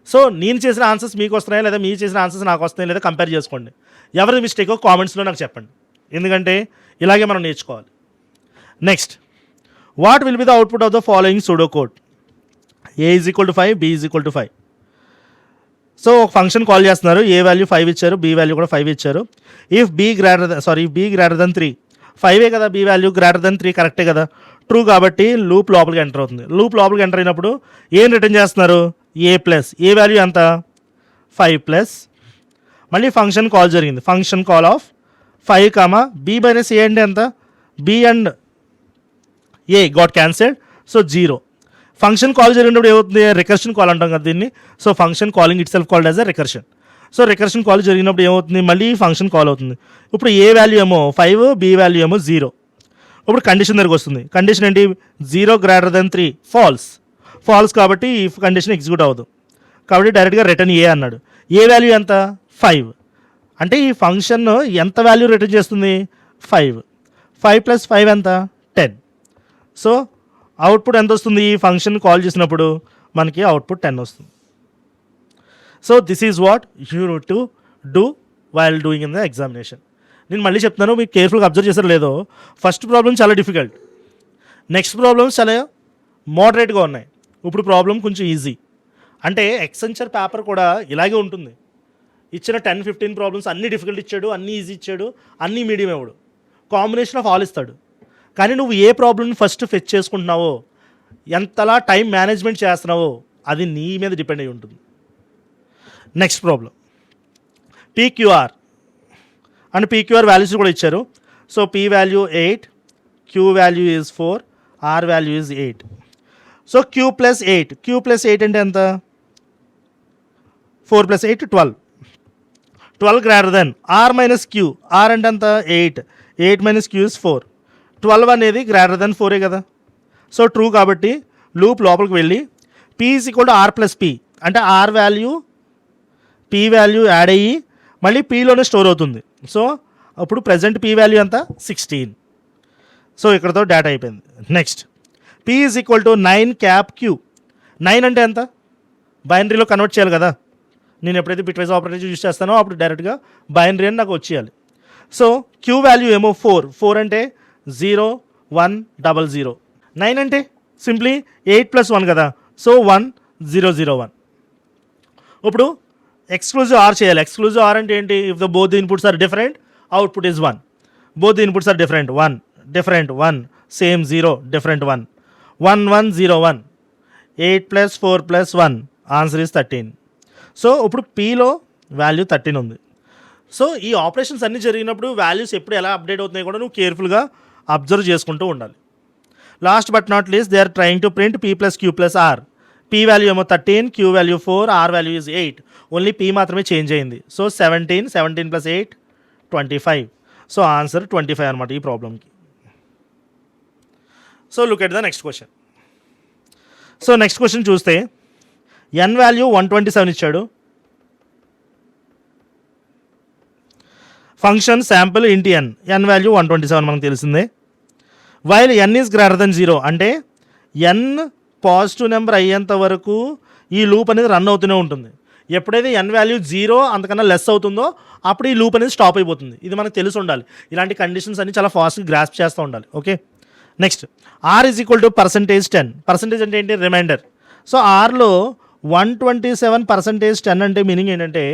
సో నేను చేసిన ఆన్సర్స్ మీకు వస్తున్నాయా లేదా మీరు చేసిన ఆన్సర్స్ నాకు వస్తున్నాయా లేదా కంపేర్ చేసుకోండి. ఎవరిది మిస్టేకో కామెంట్స్లో నాకు చెప్పండి, ఎందుకంటే ఇలాగే మనం నేర్చుకోవాలి. Next, what will be the output of the following pseudo code? A = 5, B = 5. So ఒక ఫంక్షన్ కాల్ చేస్తున్నారు, ఏ వాల్యూ 5 ఇచ్చారు, బి వాల్యూ కూడా 5 ఇచ్చారు. ఇఫ్ బీ గ్రేటర్ దెన్ 3, 5 కదా బీ వాల్యూ, గ్రేటర్ దెన్ 3 కరెక్టే కదా, ట్రూ కాబట్టి లూప్ లోపలికి ఎంటర్ అవుతుంది. లూప్ లోపలికి ఎంటర్ అయినప్పుడు ఏం రిటర్న్ చేస్తున్నారు? ఏ వాల్యూ ఎంత 5+, మళ్ళీ ఫంక్షన్ కాల్ జరిగింది, function call of 5, b minus a అంటే ఎంత, b and a got cancelled, so 0. Function call జరిగినప్పుడు ఏమవుతుంది? రికర్షన్ కాల్ అంటాం కదా దీన్ని. So function calling itself called as a recursion. So recursion call జరిగినప్పుడు ఏమవుతుంది? మళ్ళీ ఫంక్షన్ కాల్ అవుతుంది. ఇప్పుడు ఏ వాల్యూ ఏమో 5, బీ వాల్యూ ఏమో 0. ఇప్పుడు కండిషన్ దగ్గరికి వస్తుంది. కండిషన్ ఏంటి? 0 > 3 ఫాల్స్ కాబట్టి ఈ కండిషన్ ఎగ్జిక్యూట్ అవ్వదు. కాబట్టి డైరెక్ట్గా రిటర్న్ ఏ అన్నాడు. ఏ వాల్యూ ఎంత? 5. అంటే ఈ ఫంక్షన్ ఎంత వాల్యూ రిటర్న్ చేస్తుంది? 5 + 5 ఎంత? 10. సో అవుట్పుట్ ఎంత వస్తుంది? ఈ ఫంక్షన్ కాల్ చేసినప్పుడు మనకి అవుట్పుట్ 10 వస్తుంది. So this is what you need to do while doing in the examination. నేను మళ్ళీ చెప్తున్నాను, మీకు కేర్ఫుల్గా అబ్జర్వ్ చేసారో లేదో, ఫస్ట్ ప్రాబ్లం చాలా డిఫికల్ట్, నెక్స్ట్ ప్రాబ్లమ్స్ చాలా మోడరేట్గా ఉన్నాయి, ఇప్పుడు ప్రాబ్లం కొంచెం ఈజీ. అంటే ఎక్సెంచర్ పేపర్ కూడా ఇలాగే ఉంటుంది. ఇచ్చిన 10-15 ప్రాబ్లమ్స్ అన్నీ డిఫికల్ట్ ఇచ్చాడు, అన్నీ ఈజీ ఇచ్చాడు, అన్నీ మీడియం ఇవ్వడు, కాంబినేషన్ ఆఫ్ ఆల్ ఇస్తాడు. కానీ నువ్వు ఏ ప్రాబ్లమ్ని ఫస్ట్ ఫెచ్ చేసుకుంటున్నావో, ఎంతలా టైం మేనేజ్మెంట్ చేస్తున్నావో అది నీ మీద డిపెండ్ అయి ఉంటుంది. Next problem PQR and PQR values కూడా ఇచ్చారు. So P value 8, Q value is 4, are value is 8. So Q plus 8 అంటే ఎంత? 4 + 8 12 greater than R minus Q, R అంటే ఎంత? 8 - క్యూ ఇస్ 4. 12 అనేది గ్రేటర్ దెన్ 4 కదా. సో ట్రూ కాబట్టి లూప్ లోపలికి వెళ్ళి పీ = ఆర్ + పీ అంటే R value P value add అయ్యి మళ్ళీ పీలోనే స్టోర్ అవుతుంది. సో అప్పుడు ప్రజెంట్ పీ వాల్యూ ఎంత? 16. సో ఇక్కడతో డేటా అయిపోయింది. Next P = 9 queue. 9 అంటే ఎంత? బైనరీలో కన్వర్ట్ చేయాలి కదా. నేను ఎప్పుడైతే బిట్వైజ్ ఆపరేటర్ యూజ్ చేస్తానో అప్పుడు డైరెక్ట్గా బైనరీ అని నాకు వచ్చేయాలి. సో క్యూ వాల్యూ ఏమో 4 అంటే 0 1 0 0. 9 అంటే సింప్లీ 8 + 1 కదా. సో 1 0 0 1. ఇప్పుడు ఎక్స్క్లూజివ్ ఆర్ చేయాలి. ఎక్స్క్లూజివ్ ఆర్ అంటే ఏంటి? If the both the inputs are different output is 1. Both the inputs are different 1 different 1 same 0 different 1 1 1 0 1 8 + 4 + 1 answer is 13. So ఇప్పుడు పీలో వాల్యూ 13 ఉంది. సో ఈ ఆపరేషన్స్ అన్నీ జరిగినప్పుడు వాల్యూస్ ఎప్పుడు ఎలా అప్డేట్ అవుతున్నాయి కూడా నువ్వు కేర్ఫుల్గా అబ్జర్వ్ చేసుకుంటూ ఉండాలి. Last but not least they are trying to print p + q + r. P value ఏమో 13, q value 4, are value is 8. Only p మాత్రమే చేంజ్ అయింది. సో 17 + 8 25. సో ఆన్సర్ 25 అనమాట ఈ ప్రాబ్లమ్కి. So look at the next question. So next question చూస్తే n value 127 ఇచ్చాడు. Function sample ఇంటి ఎన్ value 127 మనకు తెలిసిందే. While N is greater than 0 అంటే ఎన్ పాజిటివ్ నెంబర్ అయ్యేంత వరకు ఈ లూప్ అనేది రన్ అవుతూనే ఉంటుంది. ఎప్పుడైతే ఎన్ వాల్యూ 0 అంతకన్నా లెస్ అవుతుందో అప్పుడు ఈ లూప్ అనేది స్టాప్ అయిపోతుంది. ఇది మనకు తెలిసి ఉండాలి. ఇలాంటి కండిషన్స్ అన్ని చాలా ఫాస్ట్గా గ్రాస్ప్ చేస్తూ ఉండాలి. Okay, next R is equal to %10. Percentage అంటే ఏంటి? రిమైండర్. సో ఆర్లో 127 %10 అంటే మీనింగ్ ఏంటంటే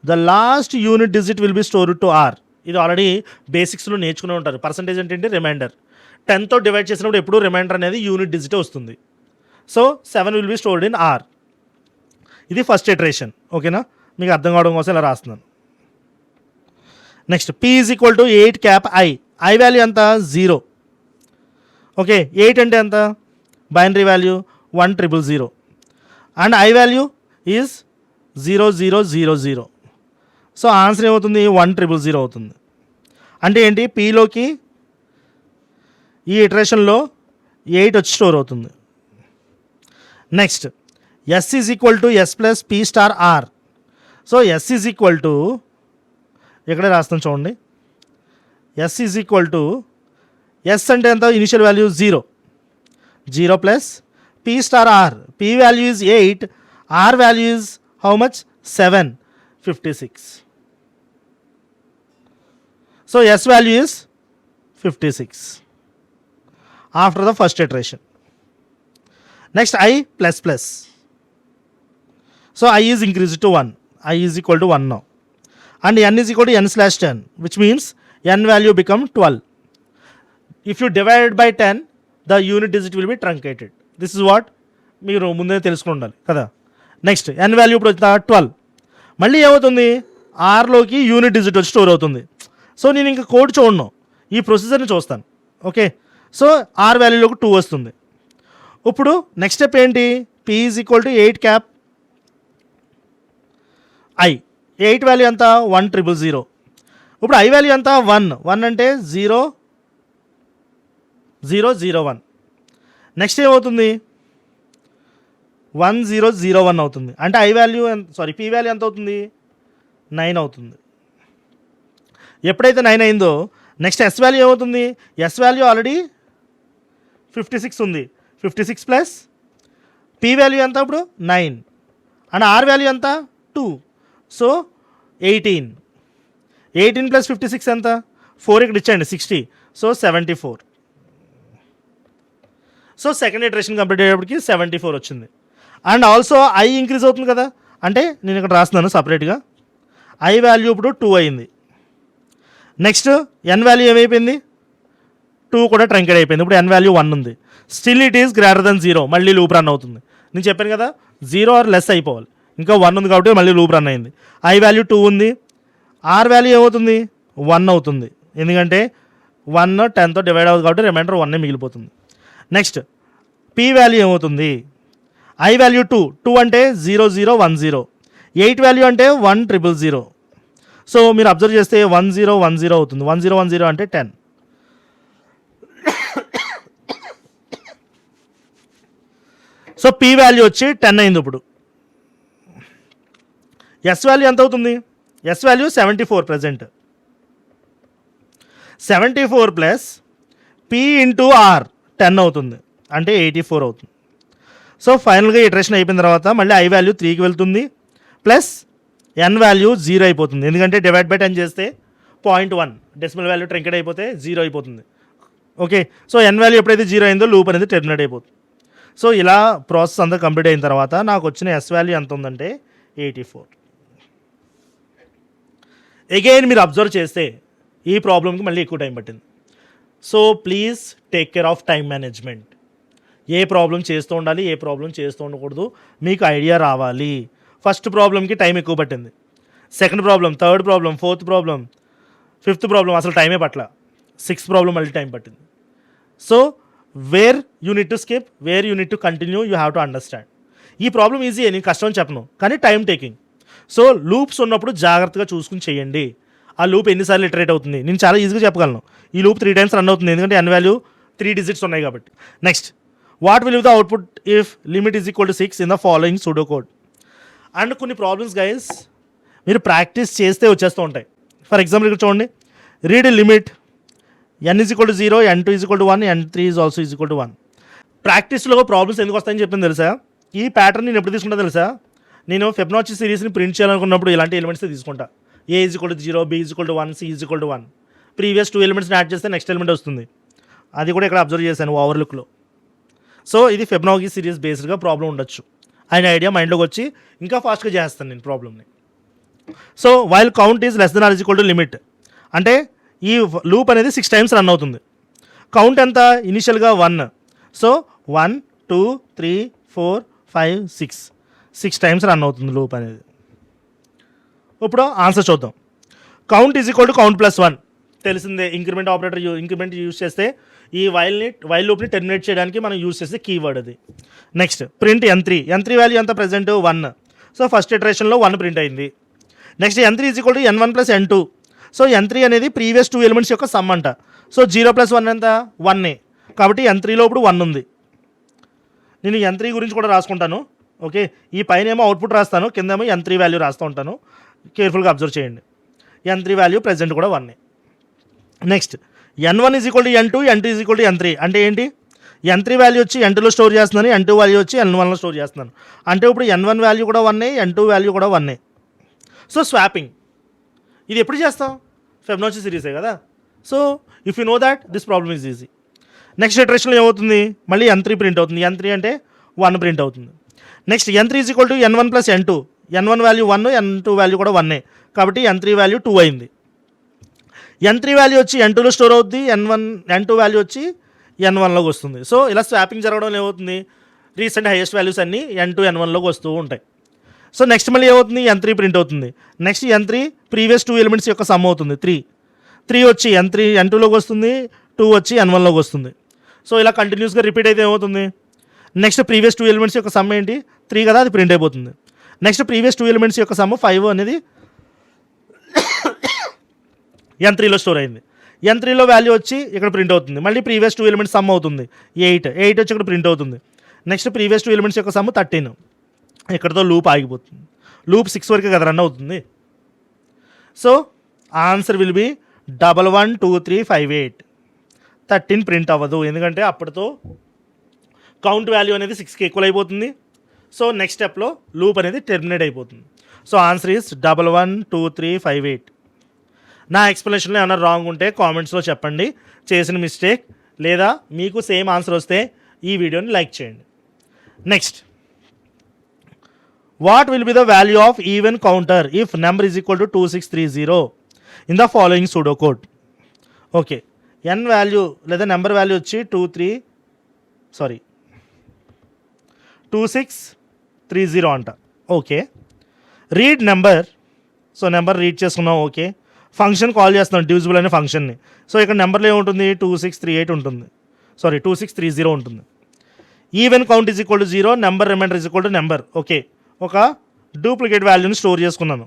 the last unit digit will be stored to R. ఇది ఆల్రెడీ బేసిక్స్లో నేర్చుకునే ఉంటారు. పర్సంటేజ్ అంటే ఏంటి? రిమైండర్. 10తో డివైడ్ చేసినప్పుడు ఎప్పుడు రిమైండర్ అనేది యూనిట్ డిజిటే వస్తుంది. So 7 will be stored in R. ఇది ఫస్ట్ ఇటరేషన్. ఓకేనా, మీకు అర్థం కావడం కోసం ఇలా రాస్తున్నాను. Next P is equal to 8 cap I. I value ఎంత? 0. ఓకే, 8 అంటే ఎంత? Binary value 1000 and I value is 0000. So answer ఏమవుతుంది 1000 అవుతుంది. అంటే ఏంటి, పీలోకి ఈ ఇటరేషన్లో 8 వచ్చి స్టోర్ అవుతుంది. Next S is equal to S plus P star R. So S is equal to, ఇక్కడే రాస్తాం చూడండి, S is equal to, S అంటే ఎంత, initial value 0 plus P star R. P value is 8, R value is how much 756. So S value is 56 after the first iteration. Next I plus plus. So I is increased to 1. I is equal to 1 now. And n is equal to n/10, which means n value become 12. If you divide it by 10, the unit digit will be truncated. This is what మీరు ముందే తెలుసుకుని ఉండాలి కదా. Next n value ఇప్పుడు వచ్చిన 12. మళ్ళీ ఏమవుతుంది, ఆర్లోకి unit digit వచ్చి స్టోర్ అవుతుంది. సో నేను ఇంకా కోడ్ చూడను, ఈ ప్రొసీజర్ని చూస్తాను. ఓకే, సో ఆర్ వాల్యూలోకి 2 వస్తుంది. ఇప్పుడు నెక్స్ట్ స్టెప్ ఏంటి, p is equal to 8 cap I. 8 value ఎంత 1000. ఇప్పుడు ఐ వాల్యూ ఎంత 1 అంటే 0001. నెక్స్ట్ ఏమవుతుంది 1001 అవుతుంది. అంటే ఐ వాల్యూ పీ వాల్యూ ఎంత అవుతుంది 9 అవుతుంది. ఎప్పుడైతే 9 అయిందో నెక్స్ట్ ఎస్ వాల్యూ ఏమవుతుంది, ఎస్ వాల్యూ ఆల్రెడీ 56 ఉంది. 56 ప్లస్ పీ వాల్యూ ఎంత ఇప్పుడు 9 అండ్ ఆర్ వాల్యూ ఎంత 2. సో 18 ప్లస్ 56 ఎంత 4, ఇక్కడ ఇచ్చండి 60. So 74. So second iteration complete అయ్యేటప్పటికి 74 వచ్చింది. అండ్ ఆల్సో ఐ ఇంక్రీజ్ అవుతుంది కదా, అంటే నేను ఇక్కడ రాస్తున్నాను సపరేట్గా. ఐ వాల్యూ ఇప్పుడు 2 అయింది. నెక్స్ట్ ఎన్ వాల్యూ ఏమైపోయింది 2 కూడా ట్రంకెడ్ అయిపోయింది. ఇప్పుడు ఎన్ వాల్యూ 1 ఉంది. Still it is greater than 0. మళ్ళీ లూప్ రన్ అవుతుంది. నేను చెప్పాను కదా 0 ఆర్ లెస్ అయిపోవాలి. ఇంకా 1 ఉంది కాబట్టి మళ్ళీ లూప్ రన్ అయింది. ఐ వాల్యూ 2 ఉంది. ఆర్ వాల్యూ ఏమవుతుంది 1 అవుతుంది. ఎందుకంటే 1 10తో డివైడ్ అవుతుంది కాబట్టి రిమైండర్ 1 మిగిలిపోతుంది. నెక్స్ట్ పీ వాల్యూ ఏమవుతుంది, ఐ వాల్యూ 2 అంటే 0010. 8 వాల్యూ అంటే 1000. సో మీరు అబ్జర్వ్ చేస్తే 1010 అవుతుంది. 1010 అంటే 10. సో పీ వాల్యూ వచ్చి 10 అయింది. ఇప్పుడు ఎస్ వాల్యూ ఎంత అవుతుంది, S value 74 present. 74 plus P into R 10 అవుతుంది, అంటే 84 అవుతుంది. సో ఫైనల్గా ఇటరేషన్ అయిపోయిన తర్వాత మళ్ళీ ఐ వాల్యూ 3కి వెళ్తుంది, ప్లస్ ఎన్ వాల్యూ 0 అయిపోతుంది. ఎందుకంటే డివైడ్ బై 10 చేస్తే 0.1 డెసిమల్ వాల్యూ ట్రింకెడ్ అయిపోతే 0 అయిపోతుంది. ఓకే, సో ఎన్ వాల్యూ ఎప్పుడైతే 0 అయిందో లూప్ అనేది టెర్మినేట్ అయిపోతుంది. సో ఇలా ప్రాసెస్ అంతా కంప్లీట్ అయిన తర్వాత నాకు వచ్చిన ఎస్ వాల్యూ ఎంత ఉందంటే 84. అగైన్ మీరు అబ్జర్వ్ చేస్తే ఈ ప్రాబ్లమ్కి మళ్ళీ ఎక్కువ టైం పట్టింది. So please take care of time management. A problem చేస్తూ ఉండాలి, ఏ ప్రాబ్లం చేస్తూ ఉండకూడదు మీకు ఐడియా రావాలి. ఫస్ట్ ప్రాబ్లంకి టైం ఎక్కువ పట్టింది, second problem, third problem, fourth problem, fifth problem అసలు టైమే పట్ల, సిక్స్త్ ప్రాబ్లం మళ్ళీ టైం పట్టింది. So where you need to skip, where you need to continue, you have to understand. ఈ ప్రాబ్లం ఈజీ, నేను కష్టం అని చెప్పను, కానీ టైం టేకింగ్. సో లూప్స్ ఉన్నప్పుడు జాగ్రత్తగా చూసుకుని చేయండి. ఆ లూప్ ఎన్నిసార్లు ఇటరేట్ అవుతుంది నేను చాలా ఈజీగా చెప్పగలను. ఈ లూప్ 3 times రన్ అవుతుంది, ఎందుకంటే ఎన్ వాల్యూ 3 digits ఉన్నాయి కాబట్టి. Next, what will the output if limit is equal to 6 in the following pseudo code. And కొన్ని ప్రాబ్లమ్స్ గైస్ మీరు ప్రాక్టీస్ చేస్తే వచ్చేస్తూ ఉంటాయి. ఫర్ ఎగ్జాంపుల్ ఇక్కడ చూడండి, read limit n is equal to 0, n2 is equal to 1, n3 is also is equal to 1. ప్రాక్టీస్లో problems ఎందుకు వస్తాయని చెప్పింది తెలుసా? ఈ ప్యాటర్న్ నేను ఎప్పుడు తీసుకుంటా తెలుసా? నేను ఫిబొనాచి సిరీస్ని ప్రింట్ చేయాలనుకున్నప్పుడు ఇలాంటి ఎలిమెంట్స్ తీసుకుంటా. a is equal to 0, b is equal to 1, c is equal to 1. Previous 2 ఎలిమెంట్స్ని యాడ్ చేస్తే నెక్స్ట్ ఎలిమెంట్ వస్తుంది. అది కూడా ఇక్కడ అబ్జర్వ్ చేశాను ఓవర్లుక్లో. సో ఇది ఫిబొనాచి సిరీస్ బేస్డ్గా ప్రాబ్లం ఉండొచ్చు ఆయన ఐడియా మైండ్లోకి వచ్చి ఇంకా ఫాస్ట్గా చేస్తాను నేను ప్రాబ్లమ్ని. So while count is less than are is equal to limit అంటే ఈ లూప్ అనేది 6 times రన్ అవుతుంది. కౌంట్ ఎంత, ఇనిషియల్గా 1. సో 1 2 3 4 5 6 times రన్ అవుతుంది లూప్ అనేది. ఇప్పుడు ఆన్సర్ చూద్దాం. Count is equal to count plus 1. తెలిసిందే, ఇంక్రిమెంట్ యూస్ చేస్తే ఈ వైల్ లూప్ని టెర్మినేట్ చేయడానికి మనం యూస్ చేసే కీవర్డ్ అది. నెక్స్ట్ ప్రింట్ n3 వాల్యూ ఎంత ప్రజెంట్ 1. సో ఫస్ట్ ఇటరేషన్లో 1 ప్రింట్ అయింది. Next n3 = n1 + n2. So n3 అనేది ప్రీవియస్ 2 ఎలిమెంట్స్ యొక్క సమ్ అంట. సో 0 + 1 ఎంత 1. కాబట్టి n3లో ఇప్పుడు 1 ఉంది. నేను n3 గురించి కూడా రాసుకుంటాను. ఓకే, ఈ పైన ఏమో అవుట్పుట్ రాస్తాను, కిందేమో n3 వాల్యూ రాస్తూ ఉంటాను. కేర్ఫుల్గా అబ్జర్వ్ చేయండి. n3 వాల్యూ ప్రజెంట్ కూడా 1. Next n1 = n2, n2 = n3 అంటే ఏంటి? n3 వాల్యూ వచ్చి n2లో స్టోర్ చేస్తున్నాను, n2 వాల్యూ వచ్చి n1లో స్టోర్ చేస్తున్నాను. అంటే ఇప్పుడు n1 వాల్యూ కూడా 1, n2 వాల్యూ కూడా 1. సో స్వాపింగ్ ఇది ఎప్పుడు చేస్తాం? ఫిబొనాచి సిరీసే కదా. So if you know that this problem is easy. Next ఇటరేషన్లో ఏమవుతుంది? మళ్ళీ n3 ప్రింట్ అవుతుంది. n3 అంటే 1 ప్రింట్ అవుతుంది. Next n3 = n1 + n2. n1 value 1, n2 value కూడా 1. కాబట్టి n3 వాల్యూ 2 అయింది. n3 వాల్యూ వచ్చి n2లో స్టోర్ అవుద్ది, n2 వాల్యూ వచ్చి n1లోకి వస్తుంది. సో ఇలా స్వాపింగ్ జరగడం ఏమవుతుంది? రీసెంట్ హైయెస్ట్ వాల్యూస్ అన్నీ n2, n1లోకి వస్తూ ఉంటాయి. సో నెక్స్ట్ మళ్ళీ ఏమవుతుంది? n3 ప్రింట్ అవుతుంది. నెక్స్ట్ n3 ప్రీవియస్ 2 ఎలిమెంట్స్ యొక్క సమ్ అవుతుంది 3 వచ్చి n2లోకి వస్తుంది, 2 వచ్చి n1లోకి వస్తుంది. సో ఇలా కంటిన్యూస్గా రిపీట్ అయితే ఏమవుతుంది? నెక్స్ట్ ప్రీవియస్ 2 ఎలిమెంట్స్ యొక్క సమ్ ఏంటి? 3 కదా, అది ప్రింట్ అయిపోతుంది. నెక్స్ట్ ప్రీవియస్ 2 ఎలిమెంట్స్ యొక్క సమ్ 5 అనేది n3లో స్టోర్ అయింది. n3లో వాల్యూ వచ్చి ఇక్కడ ప్రింట్ అవుతుంది. మళ్ళీ ప్రీవియస్ 2 ఎలిమెంట్స్ సమ్ అవుతుంది 8 వచ్చి ఇక్కడ ప్రింట్ అవుతుంది. నెక్స్ట్ ప్రీవియస్ 2 ఎలిమెంట్స్ యొక్క సమ్ 13. ఇక్కడతో లూప్ ఆగిపోతుంది. లూప్ 6 వరకు కదా రన్ అవుతుంది. So answer will be 11 2 3 5 8. 13 print అవ్వదు, ఎందుకంటే అప్పటితో కౌంట్ వాల్యూ అనేది 6కి ఈక్వల్ అయిపోతుంది. సో నెక్స్ట్ స్టెప్లో లూప్ అనేది టెర్మినేట్ అయిపోతుంది. So answer is 11 2 3 5 8. నా ఎక్స్ప్లెనేషన్లో ఏమైనా రాంగ్ ఉంటే కామెంట్స్లో చెప్పండి, చేసిన మిస్టేక్, లేదా మీకు సేమ్ ఆన్సర్ వస్తే ఈ వీడియోని లైక్ చేయండి. Next, what will be the value of even counter if number is equal to 2630 in the following pseudo code? Okay, N value లేదా నెంబర్ వాల్యూ వచ్చి 2630 అంట. Okay, read number. So number read చేసుకున్నాం. Okay, function call చేస్తున్నాం, divisible అనే ఫంక్షన్ని. So ఇక్కడ నెంబర్లో ఏముంటుంది? 2638 ఉంటుంది, 2630 ఉంటుంది. Even count is equal to 0, number remainder is equal to number. Okay, ఒక డూప్లికేట్ వాల్యూని స్టోర్ చేసుకున్నాను,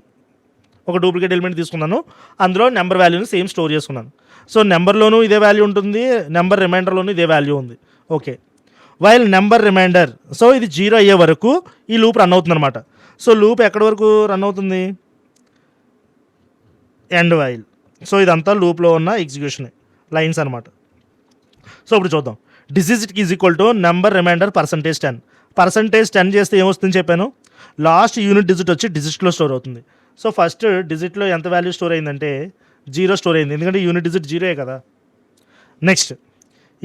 ఒక డూప్లికేట్ ఎలిమెంట్ తీసుకున్నాను, అందులో నెంబర్ వాల్యూని సేమ్ స్టోర్ చేసుకున్నాను. సో నెంబర్లోనూ ఇదే వాల్యూ ఉంటుంది, నెంబర్ రిమైండర్లోనూ ఇదే వాల్యూ ఉంది. Okay, while number remainder, so ఇది 0 అయ్యే వరకు ఈ లూప్ రన్ అవుతుంది అనమాట. సో లూప్ ఎక్కడి వరకు రన్ అవుతుంది? End while. సో ఇదంతా లూప్లో ఉన్న ఎగ్జిక్యూషన్ లైన్స్ అనమాట. సో ఇప్పుడు చూద్దాం. Digit is equal to number remainder %10. %10 చేస్తే ఏమొస్తుందని చెప్పాను? లాస్ట్ యూనిట్ డిజిట్ వచ్చి డిజిట్లో స్టోర్ అవుతుంది. సో ఫస్ట్ డిజిట్లో ఎంత వాల్యూ స్టోర్ అయిందంటే 0 స్టోర్ అయింది, ఎందుకంటే యూనిట్ డిజిట్ 0 కదా. Next,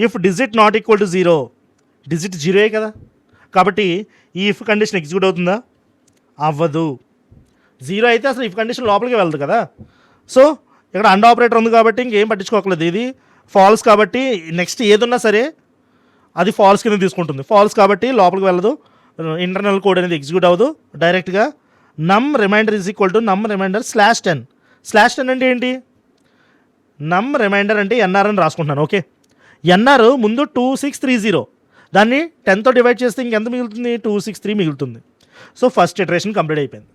if digit not equal to 0, digit 0 కదా, కాబట్టి ఈ ఇఫ్ కండిషన్ ఎగ్జిక్యూట్ అవుతుందా? అవ్వదు. 0 అయితే అసలు ఇఫ్ కండిషన్ లోపలికి వెళ్ళదు కదా. సో ఇక్కడ అండ్ ఆపరేటర్ ఉంది కాబట్టి ఇంకేం పట్టించుకోకలేదు. ఇది ఫాల్స్ కాబట్టి నెక్స్ట్ ఏదున్నా సరే అది ఫాల్స్ కింద తీసుకుంటుంది. ఫాల్స్ కాబట్టి లోపలికి వెళ్ళదు, ఇంటర్నల్ కోడ్ అనేది ఎగ్జిక్యూట్ అవ్వదు. డైరెక్ట్గా నమ్ రిమైండర్ ఈజ్ ఈక్వల్ టు నమ్ రిమైండర్ /10. /10 అంటే ఏంటి? నమ్ రిమైండర్ అంటే ఎన్ఆర్ అని రాసుకుంటున్నాను. ఓకే, ఎన్ఆర్ ముందు 2630, దాన్ని 10తో డివైడ్ చేస్తే ఇంకెంత మిగులుతుంది? 263 మిగులుతుంది. సో ఫస్ట్ ఇటరేషన్ కంప్లీట్ అయిపోయింది.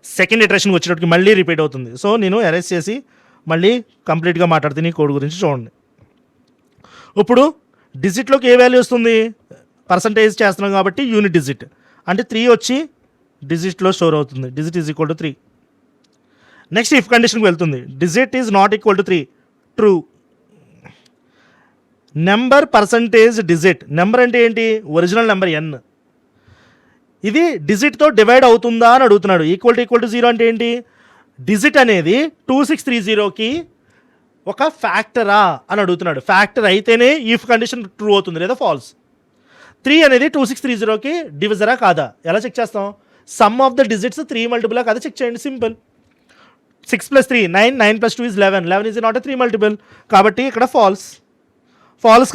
సెకండ్ ఇటరేషన్కి వచ్చేటప్పటికి మళ్ళీ రిపీట్ అవుతుంది. సో నేను ఎరేజ్ చేసి మళ్ళీ కంప్లీట్గా మాట్లాడుతుంది ఈ కోడ్ గురించి చూడండి. ఇప్పుడు డిజిట్లోకి ఏ వాల్యూ వస్తుంది? పర్సంటేజ్ చేస్తున్నాం కాబట్టి యూనిట్ డిజిట్ అంటే 3 వచ్చి డిజిట్లో స్టోర్ అవుతుంది. Digit is equal to 3. Next if కండిషన్కి వెళ్తుంది. Digit is not equal to 3, true. Number percentage digit, number అంటే ఏంటి? ఒరిజినల్ నెంబర్ n, ఇది డిజిట్తో డివైడ్ అవుతుందా అని అడుగుతున్నాడు. ఈక్వల్ టు 0 అంటే ఏంటి? డిజిట్ అనేది 2630కి ఒక ఫ్యాక్టరా అని అడుగుతున్నాడు. ఫ్యాక్టర్ అయితేనే ఇఫ్ కండిషన్ ట్రూ అవుతుంది, లేదా ఫాల్స్. 3 అనేది 2630కి డివిజరా కాదా? ఎలా చెక్ చేస్తాం? Some of the digits 3 multiple కాదా చెక్ చేయండి, simple. 6 + 3 9, 9 + 2 is 11, 11 is not a 3 multiple, కాబట్టి ఇక్కడ ఫాల్స్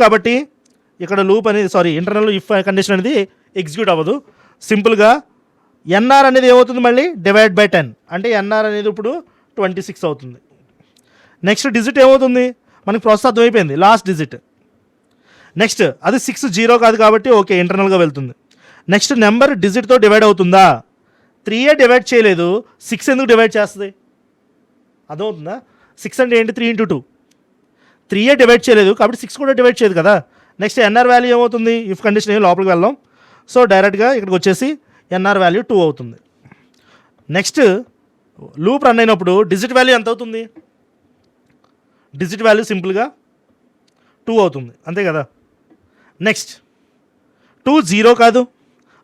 కాబట్టి ఇక్కడ లూప్ అనేది ఇంటర్నల్ ఇఫ్ కండిషన్ అనేది ఎగ్జిక్యూట్ అవ్వదు. సింపుల్గా ఎన్ఆర్ అనేది ఏమవుతుంది? మళ్ళీ డివైడ్ బై 10 అంటే ఎన్ఆర్ అనేది ఇప్పుడు 26 అవుతుంది. నెక్స్ట్ డిజిట్ ఏమవుతుంది, మనకి ప్రాసెస్ అర్థమైపోయింది, లాస్ట్ డిజిట్. నెక్స్ట్ అది 6 0 కాదు కాబట్టి ఓకే, ఇంటర్నల్గా వెళ్తుంది. నెక్స్ట్ నెంబర్ డిజిట్తో డివైడ్ అవుతుందా, 3 డివైడ్ చేయలేదు, 6 ఎందుకు డివైడ్ చేస్తుంది, అర్థమవుతుందా? 6 అంటే ఏంటి, 3 × 2, 3 డివైడ్ చేయలేదు కాబట్టి 6 కూడా డివైడ్ చేయదు కదా. నెక్స్ట్ ఎన్ఆర్ వాల్యూ ఏమవుతుంది, ఇఫ్ కండిషన్ ఏమి లోపలికి వెళ్దాం. సో డైరెక్ట్గా ఇక్కడికి వచ్చేసి ఎన్ఆర్ వాల్యూ 2 అవుతుంది. నెక్స్ట్ లూప్ రన్ అయినప్పుడు డిజిట్ వాల్యూ ఎంత అవుతుంది, డిజిట్ వాల్యూ సింపుల్గా 2 అవుతుంది, అంతే కదా. నెక్స్ట్ 2 0 కాదు,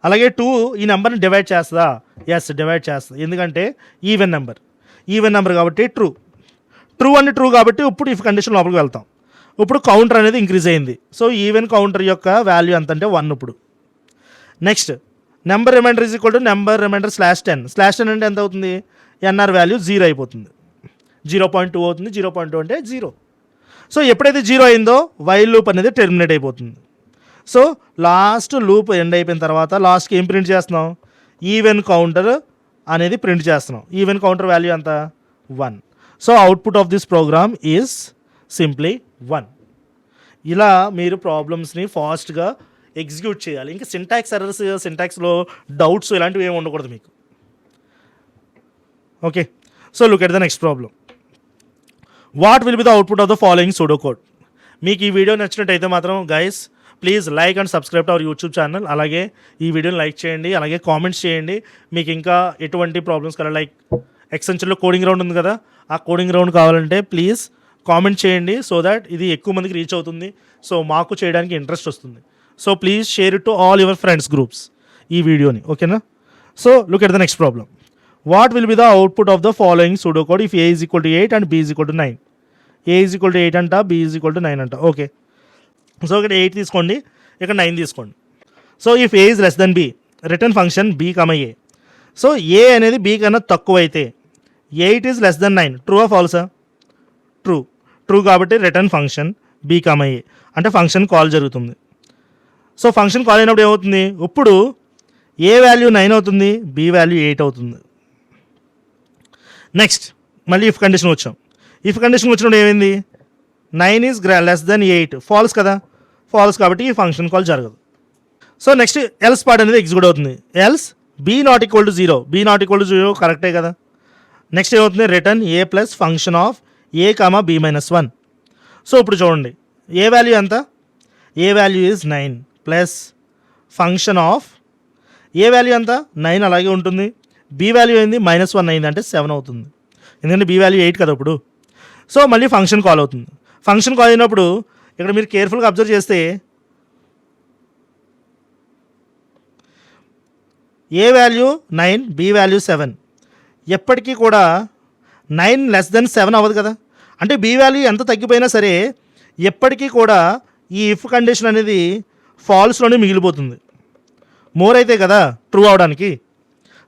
అలాగే 2 ఈ నెంబర్ని డివైడ్ చేస్తుందా, ఎస్ డివైడ్ చేస్తుంది, ఎందుకంటే ఈవెన్ నెంబర్ కాబట్టి ట్రూ అని ట్రూ కాబట్టి ఇప్పుడు ఇఫ్ కండిషన్ లోపలికి వెళ్తాం. ఇప్పుడు కౌంటర్ అనేది ఇంక్రీజ్ అయింది. సో ఈవెన్ కౌంటర్ యొక్క వాల్యూ ఎంత అంటే 1 ఇప్పుడు. Next number remainder is equal to number remainder /10 అంటే ఎంత అవుతుంది, ఎన్ఆర్ వాల్యూ 0 అయిపోతుంది, 0.2 అవుతుంది, 0.2 అంటే 0. సో ఎప్పుడైతే 0 అయిందో వైల్ లూప్ అనేది టెర్మినేట్ అయిపోతుంది. సో లాస్ట్ లూప్ ఎండ్ అయిపోయిన తర్వాత లాస్ట్కి ఏం ప్రింట్ చేస్తున్నాం, ఈవెన్ కౌంటర్ అనేది ప్రింట్ చేస్తున్నాం. ఈవెన్ కౌంటర్ వాల్యూ ఎంత, 1. So output of this program is simply 1. ఇలా మీరు ప్రాబ్లమ్స్ని ఫాస్ట్గా ఎగ్జిక్యూట్ చేయాలి. ఇంకా సింటాక్స్ ఎర్రర్స్, సింటాక్స్లో డౌట్స్ ఇలాంటివి ఏమి ఉండకూడదు మీకు. Okay, so look at the next problem. What will be the output of the following pseudo code. మీకు ఈ వీడియో నచ్చినట్టయితే మాత్రం guys please like and subscribe to our YouTube channel. అలాగే ఈ వీడియోని లైక్ చేయండి, అలాగే కామెంట్స్ చేయండి. మీకు ఇంకా ఎటువంటి ప్రాబ్లమ్స్ కదా, లైక్ ఎక్సెంచర్లో కోడింగ్ రౌండ్ ఉంది కదా, ఆ కోడింగ్ రౌండ్ కావాలంటే ప్లీజ్ కామెంట్ చేయండి, సో దాట్ ఇది ఎక్కువ మందికి రీచ్ అవుతుంది, సో మాకు చేయడానికి ఇంట్రెస్ట్ వస్తుంది. So please share it to all your friends groups ఈ వీడియోని, ఓకేనా. So look at the next problem. What will be the output of the following pseudo code if a = 8 and b = 9. a = 8 అంట, b = 9 అంట. Okay, so ఇక్కడ 8 తీసుకోండి, ఇక్కడ 9 తీసుకోండి. So if a is less than b, return function b, a. So a అనేది b కన్నా తక్కువ అయితే 8 is less than 9, ట్రూ ఆ ఫాల్సా, ట్రూ కాబట్టి రిటర్న్ ఫంక్షన్ b, a అంటే ఫంక్షన్ కాల్ జరుగుతుంది. సో ఫంక్షన్ కాల్ అయినప్పుడు ఏమవుతుంది, ఇప్పుడు ఏ వాల్యూ 9 అవుతుంది, b వాల్యూ 8 అవుతుంది. నెక్స్ట్ మళ్ళీ ఇఫ్ కండిషన్ వచ్చాం. ఇఫ్ కండిషన్ వచ్చినప్పుడు ఏమైంది, 9 is less than 8, ఫాల్స్ కదా, ఫాల్స్ కాబట్టి ఈ ఫంక్షన్ కాల్ జరగదు. సో నెక్స్ట్ ఎల్స్ పార్ట్ అనేది ఎగ్జిక్యూట్ అవుతుంది. ఎల్స్ b ≠ 0, b ≠ 0 కరెక్టే కదా. నెక్స్ట్ ఏమవుతుంది, return a plus function of a, b - 1. So ఇప్పుడు చూడండి ఏ వాల్యూ ఎంత, a value is 9 plus function of a value ఎంత 9 అలాగే ఉంటుంది, బి వాల్యూ ఏంది -1 అయింది అంటే 7 అవుతుంది, ఎందుకంటే బి వాల్యూ 8 కదా ఇప్పుడు. సో మళ్ళీ ఫంక్షన్ కాల్ అవుతుంది. ఫంక్షన్ కాల్ అయినప్పుడు ఇక్కడ మీరు కేర్ఫుల్గా అబ్జర్వ్ చేస్తే ఏ వాల్యూ 9, బి వాల్యూ 7, ఎప్పటికీ కూడా 9 < 7 అవ్వదు కదా. అంటే బి వాల్యూ ఎంత తగ్గిపోయినా సరే ఎప్పటికీ కూడా ఈ ఇఫ్ కండిషన్ అనేది ఫాల్స్లోనే మిగిలిపోతుంది, మోర్ అయితే కదా ట్రూ అవడానికి.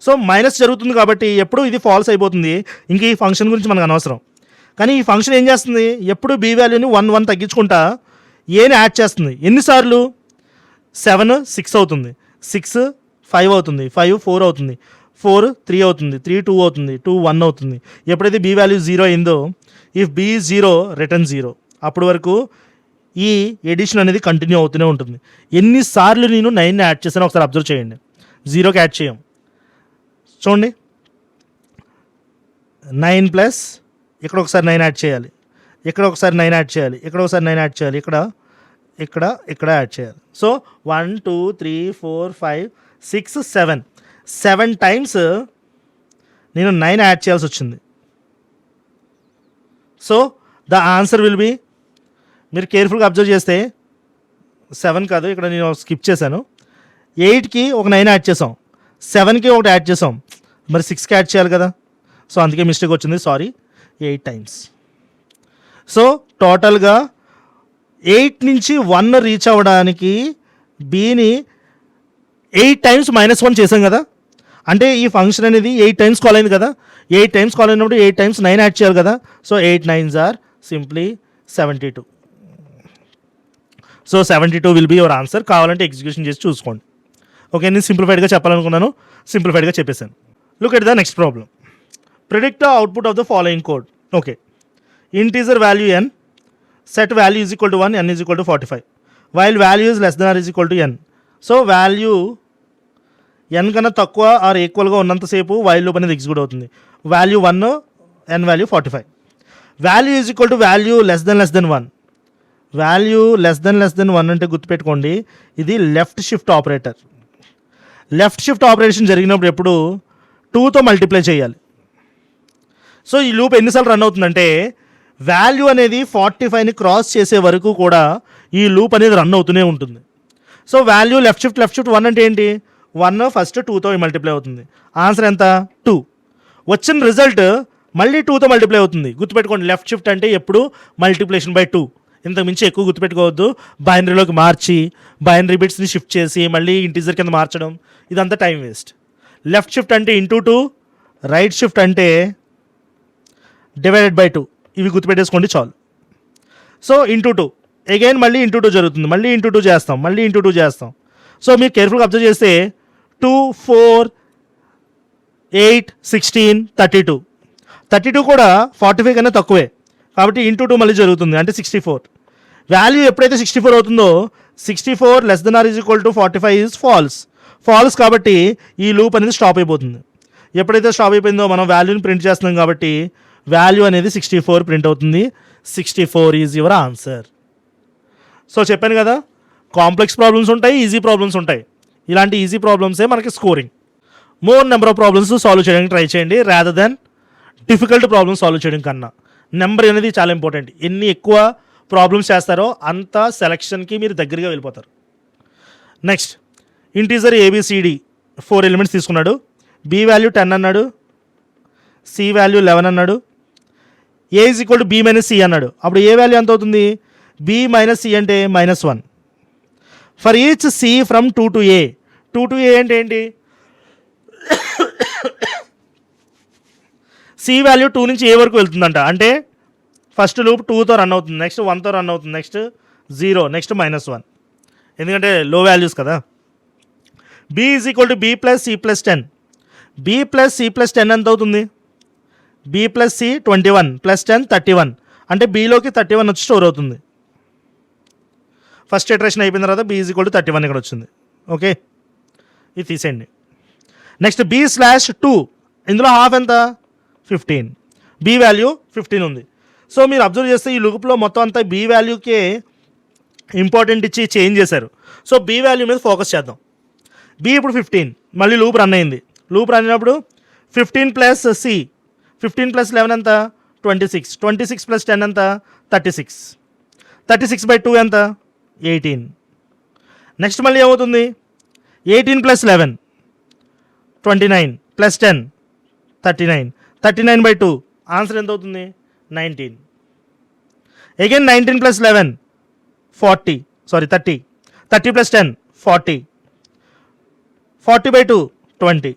సో మైనస్ జరుగుతుంది కాబట్టి ఎప్పుడు ఇది ఫాల్స్ అయిపోతుంది, ఇంక ఈ ఫంక్షన్ గురించి మనకు అనవసరం. కానీ ఈ ఫంక్షన్ ఏం చేస్తుంది, ఎప్పుడు బి వాల్యూని 1 తగ్గించుకుంటా ఏని యాడ్ చేస్తుంది. ఎన్నిసార్లు, 7 6 అవుతుంది, 6 5 అవుతుంది, 5 4 అవుతుంది, 4 3 అవుతుంది, 3 2 అవుతుంది, 2 1 అవుతుంది. ఎప్పుడైతే బి వాల్యూ 0 అయిందో ఇఫ్ బి 0 రిటర్న్ 0, అప్పటి వరకు ఈ ఎడిషన్ అనేది కంటిన్యూ అవుతూనే ఉంటుంది. ఎన్నిసార్లు నేను 9 యాడ్ చేశానో ఒకసారి అబ్జర్వ్ చేయండి, 0కి యాడ్ చేయం. చూడండి 9 ప్లస్ ఇక్కడ ఒకసారి 9 యాడ్ చేయాలి, ఇక్కడ ఒకసారి 9 యాడ్ చేయాలి, ఇక్కడ ఒకసారి 9 యాడ్ చేయాలి, ఇక్కడ యాడ్ చేయాలి. సో 1 2 3 4 5 6 7 టైమ్స్ నేను 9 యాడ్ చేయాల్సి వచ్చింది. So the answer will be, మీరు కేర్ఫుల్గా అబ్జర్వ్ చేస్తే 7 కాదు, ఇక్కడ నేను స్కిప్ చేశాను. 8కి ఒక 9 యాడ్ చేసాం, 7కి ఒకటి యాడ్ చేసాం, మరి 6కి యాడ్ చేయాలి కదా. సో అందుకే మిస్టేక్ వచ్చింది, సారీ. 8 టైమ్స్. సో టోటల్గా 8 నుంచి 1 రీచ్ అవ్వడానికి బీని 8 టైమ్స్ -1 చేసాం కదా. అంటే ఈ ఫంక్షన్ అనేది 8 టైమ్స్ కాల్ అయింది కదా. 8 టైమ్స్ కాల్ అయినప్పుడు 8 టైమ్స్ 9 యాడ్ చేయాలి కదా. So 8 9s are simply 72. So 72 will be your answer. కావాలంటే ఎగ్జిక్యూషన్ చేసి చూసుకోండి. ఓకే, నేను సింప్లిఫైడ్గా చెప్పాలనుకున్నాను, సింప్లిఫైడ్గా చెప్పేశాను. Look at the next problem. Predict the output of the following code. Okay, integer value n, set value is equal to 1, n is equal to 45, while value is less than are is equal to n. So value n కన్నా తక్కువ or ఈక్వల్గా ఉన్నంతసేపు while loop అనేది execute అవుతుంది. Value 1, n value 45. Value is equal to value less than 1. Value less than 1 అంటే గుర్తుపెట్టుకోండి, ఇది left shift operator. Left shift operation జరిగినప్పుడు ఎప్పుడు 2తో మల్టిప్లై చేయాలి. సో ఈ లూప్ ఎన్నిసార్లు రన్ అవుతుందంటే వాల్యూ అనేది 45ని క్రాస్ చేసే వరకు కూడా ఈ లూప్ అనేది రన్ అవుతూనే ఉంటుంది. సో వాల్యూ లెఫ్ట్ షిఫ్ట్ 1 అంటే ఏంటి, 1 ఫస్ట్ 2తో మల్టిప్లై అవుతుంది. ఆన్సర్ ఎంత, 2. వచ్చిన రిజల్ట్ మళ్ళీ 2తో మల్టిప్లై అవుతుంది. గుర్తుపెట్టుకోండి, లెఫ్ట్ షిఫ్ట్ అంటే ఎప్పుడు మల్టిప్లికేషన్ బై 2. ఇంతకు మించి ఎక్కువ గుర్తుపెట్టుకోవద్దు. బైనరీలోకి మార్చి బైనరీ బిట్స్ని షిఫ్ట్ చేసి మళ్ళీ ఇంటీజర్ కింద మార్చడం, ఇదంతా టైం వేస్ట్. లెఫ్ట్ షిఫ్ట్ అంటే ఇంటూ 2, రైట్ షిఫ్ట్ అంటే డివైడెడ్ బై 2. ఇవి గుర్తుపెట్టేసుకోండి చాలు. సో ఇంటూ 2 అగైన్ మళ్ళీ ఇంటూ 2 జరుగుతుంది, మళ్ళీ ఇంటూ 2 చేస్తాం, మళ్ళీ ఇంటూ 2 చేస్తాం. సో మీరు కేర్ఫుల్గా అబ్జర్వ్ చేస్తే 2, 4, 8, 16, 32. 32 కూడా 45 కన్నా తక్కువే కాబట్టి ఇంటూ 2 మళ్ళీ జరుగుతుంది, అంటే 64. వాల్యూ ఎప్పుడైతే 64 అవుతుందో 64 less than are is equal to 45 is false కాబట్టి ఈ లూప్ అనేది స్టాప్ అయిపోతుంది. ఎప్పుడైతే స్టాప్ అయిపోయిందో మనం వాల్యూని ప్రింట్ చేస్తున్నాం కాబట్టి వాల్యూ అనేది 64 ప్రింట్ అవుతుంది. 64 ఈజ్ యువర్ ఆన్సర్. సో చెప్పాను కదా, కాంప్లెక్స్ ప్రాబ్లమ్స్ ఉంటాయి, ఈజీ ప్రాబ్లమ్స్ ఉంటాయి. ఇలాంటి ఈజీ ప్రాబ్లమ్సే మనకి scoring. More number of problems solve చేయడానికి ట్రై చేయండి rather than difficult problems solve చేయడం కన్నా. నెంబర్ అనేది చాలా ఇంపార్టెంట్. ఎన్ని ఎక్కువ ప్రాబ్లమ్స్ చేస్తారో అంత సెలక్షన్కి మీరు దగ్గరగా వెళ్ళిపోతారు. నెక్స్ట్ ఇంటీజర్ ABCD 4 ఎలిమెంట్స్ తీసుకున్నాడు. B వాల్యూ 10 అన్నాడు, C వాల్యూ 11 అన్నాడు, A is equal to B minus C అన్నాడు. అప్పుడు A వాల్యూ ఎంత అవుతుంది, B మైనస్ C అంటే -1. For each C from 2 to A. 2 to A అంటే ఏంటి, C వాల్యూ 2 నుంచి A వరకు వెళ్తుందంట. అంటే ఫస్ట్ లూప్ 2తో రన్ అవుతుంది, నెక్స్ట్ 1తో రన్ అవుతుంది, నెక్స్ట్ 0, నెక్స్ట్ -1, ఎందుకంటే లో వాల్యూస్ కదా. B is equal to B plus C plus 10. B plus C plus 10 ఎంత అవుతుంది, B ప్లస్ C 21 ప్లస్ 10 31. అంటే Bలోకి 31 వచ్చి స్టోర్ అవుతుంది. ఫస్ట్ ఇటరేషన్ అయిపోయిన తర్వాత B ఈజ్ ఈక్వల్ టు 31 ఇక్కడ వచ్చింది. ఓకే, ఇది తీసేయండి. నెక్స్ట్ B/2, ఇందులో హాఫ్ ఎంత, 15. B వాల్యూ 15 ఉంది. సో మీరు అబ్జర్వ్ చేస్తే ఈ లూప్లో మొత్తం అంతా B వాల్యూకే ఇంపార్టెంట్ ఇచ్చి చేంజ్ చేశారు. సో B వాల్యూ మీద ఫోకస్ చేద్దాం. B ఇప్పుడు 15, మళ్ళీ లూప్ రన్ అయింది. లూప్ రన్ అయినప్పుడు 15 ప్లస్ C, 15 ప్లస్ 11 ఎంత, 26. 26 ప్లస్ 10 ఎంత, 36. 36/2 ఎంత, 18. నెక్స్ట్ మళ్ళీ ఏమవుతుంది, 18 ప్లస్ 11 29 ప్లస్ 10 39. 39/2 ఆన్సర్ ఎంత అవుతుంది, 19. Again 19 plus 11 30. 30 ప్లస్ 10 40. 40/2 20.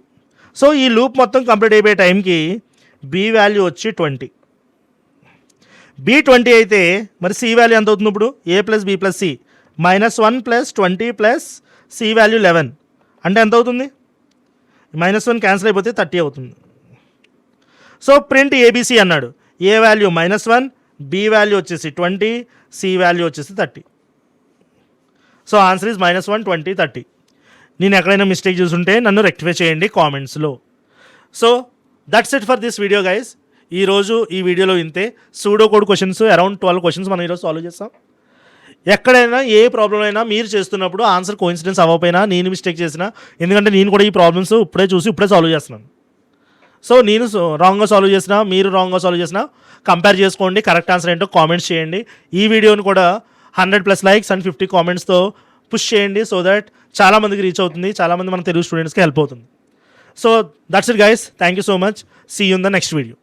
సో ఈ లూప్ మొత్తం కంప్లీట్ అయిపోయే టైంకి B వాల్యూ వచ్చి 20. B 20 అయితే మరి C వాల్యూ ఎంత అవుతుంది ఇప్పుడు, A plus B plus C -1 plus 20 plus C value 11 అంటే ఎంత అవుతుంది, -1 క్యాన్సిల్ అయిపోతే 30 అవుతుంది. సో ప్రింట్ ABC అన్నాడు. A వాల్యూ -1, B వాల్యూ వచ్చేసి 20, C వాల్యూ వచ్చేసి 30. So answer is -1, 20, 30. నేను ఎక్కడైనా మిస్టేక్ చూసుంటే నన్ను రెక్టిఫై చేయండి కామెంట్స్లో. So that's it for this video guys. ఈరోజు ఈ వీడియోలో ఇంతే. Pseudo code questions around 12 questions మనం ఈరోజు సాల్వ్ చేస్తాం. ఎక్కడైనా ఏ ప్రాబ్లం అయినా మీరు చేస్తున్నప్పుడు ఆన్సర్ కోఇన్సిడెన్స్ అవ్వకపోయినా, నేను మిస్టేక్ చేసినా, ఎందుకంటే నేను కూడా ఈ ప్రాబ్లమ్స్ ఇప్పుడే చూసి ఇప్పుడే సాల్వ్ చేస్తున్నాను. సో నేను రాంగ్గా సాల్వ్ చేసినా, మీరు రాంగ్గా సాల్వ్ చేసినా కంపేర్ చేసుకోండి, కరెక్ట్ ఆన్సర్ ఏంటో కామెంట్స్ చేయండి. ఈ వీడియోని కూడా 100+ లైక్స్ అండ్ 50 కామెంట్స్తో పుష్ చేయండి. సో దట్ చాలామందికి రీచ్ అవుతుంది, చాలామంది మన తెలుగు స్టూడెంట్స్కి హెల్ప్ అవుతుంది. So that's it guys, thank you so much. See you in the next video.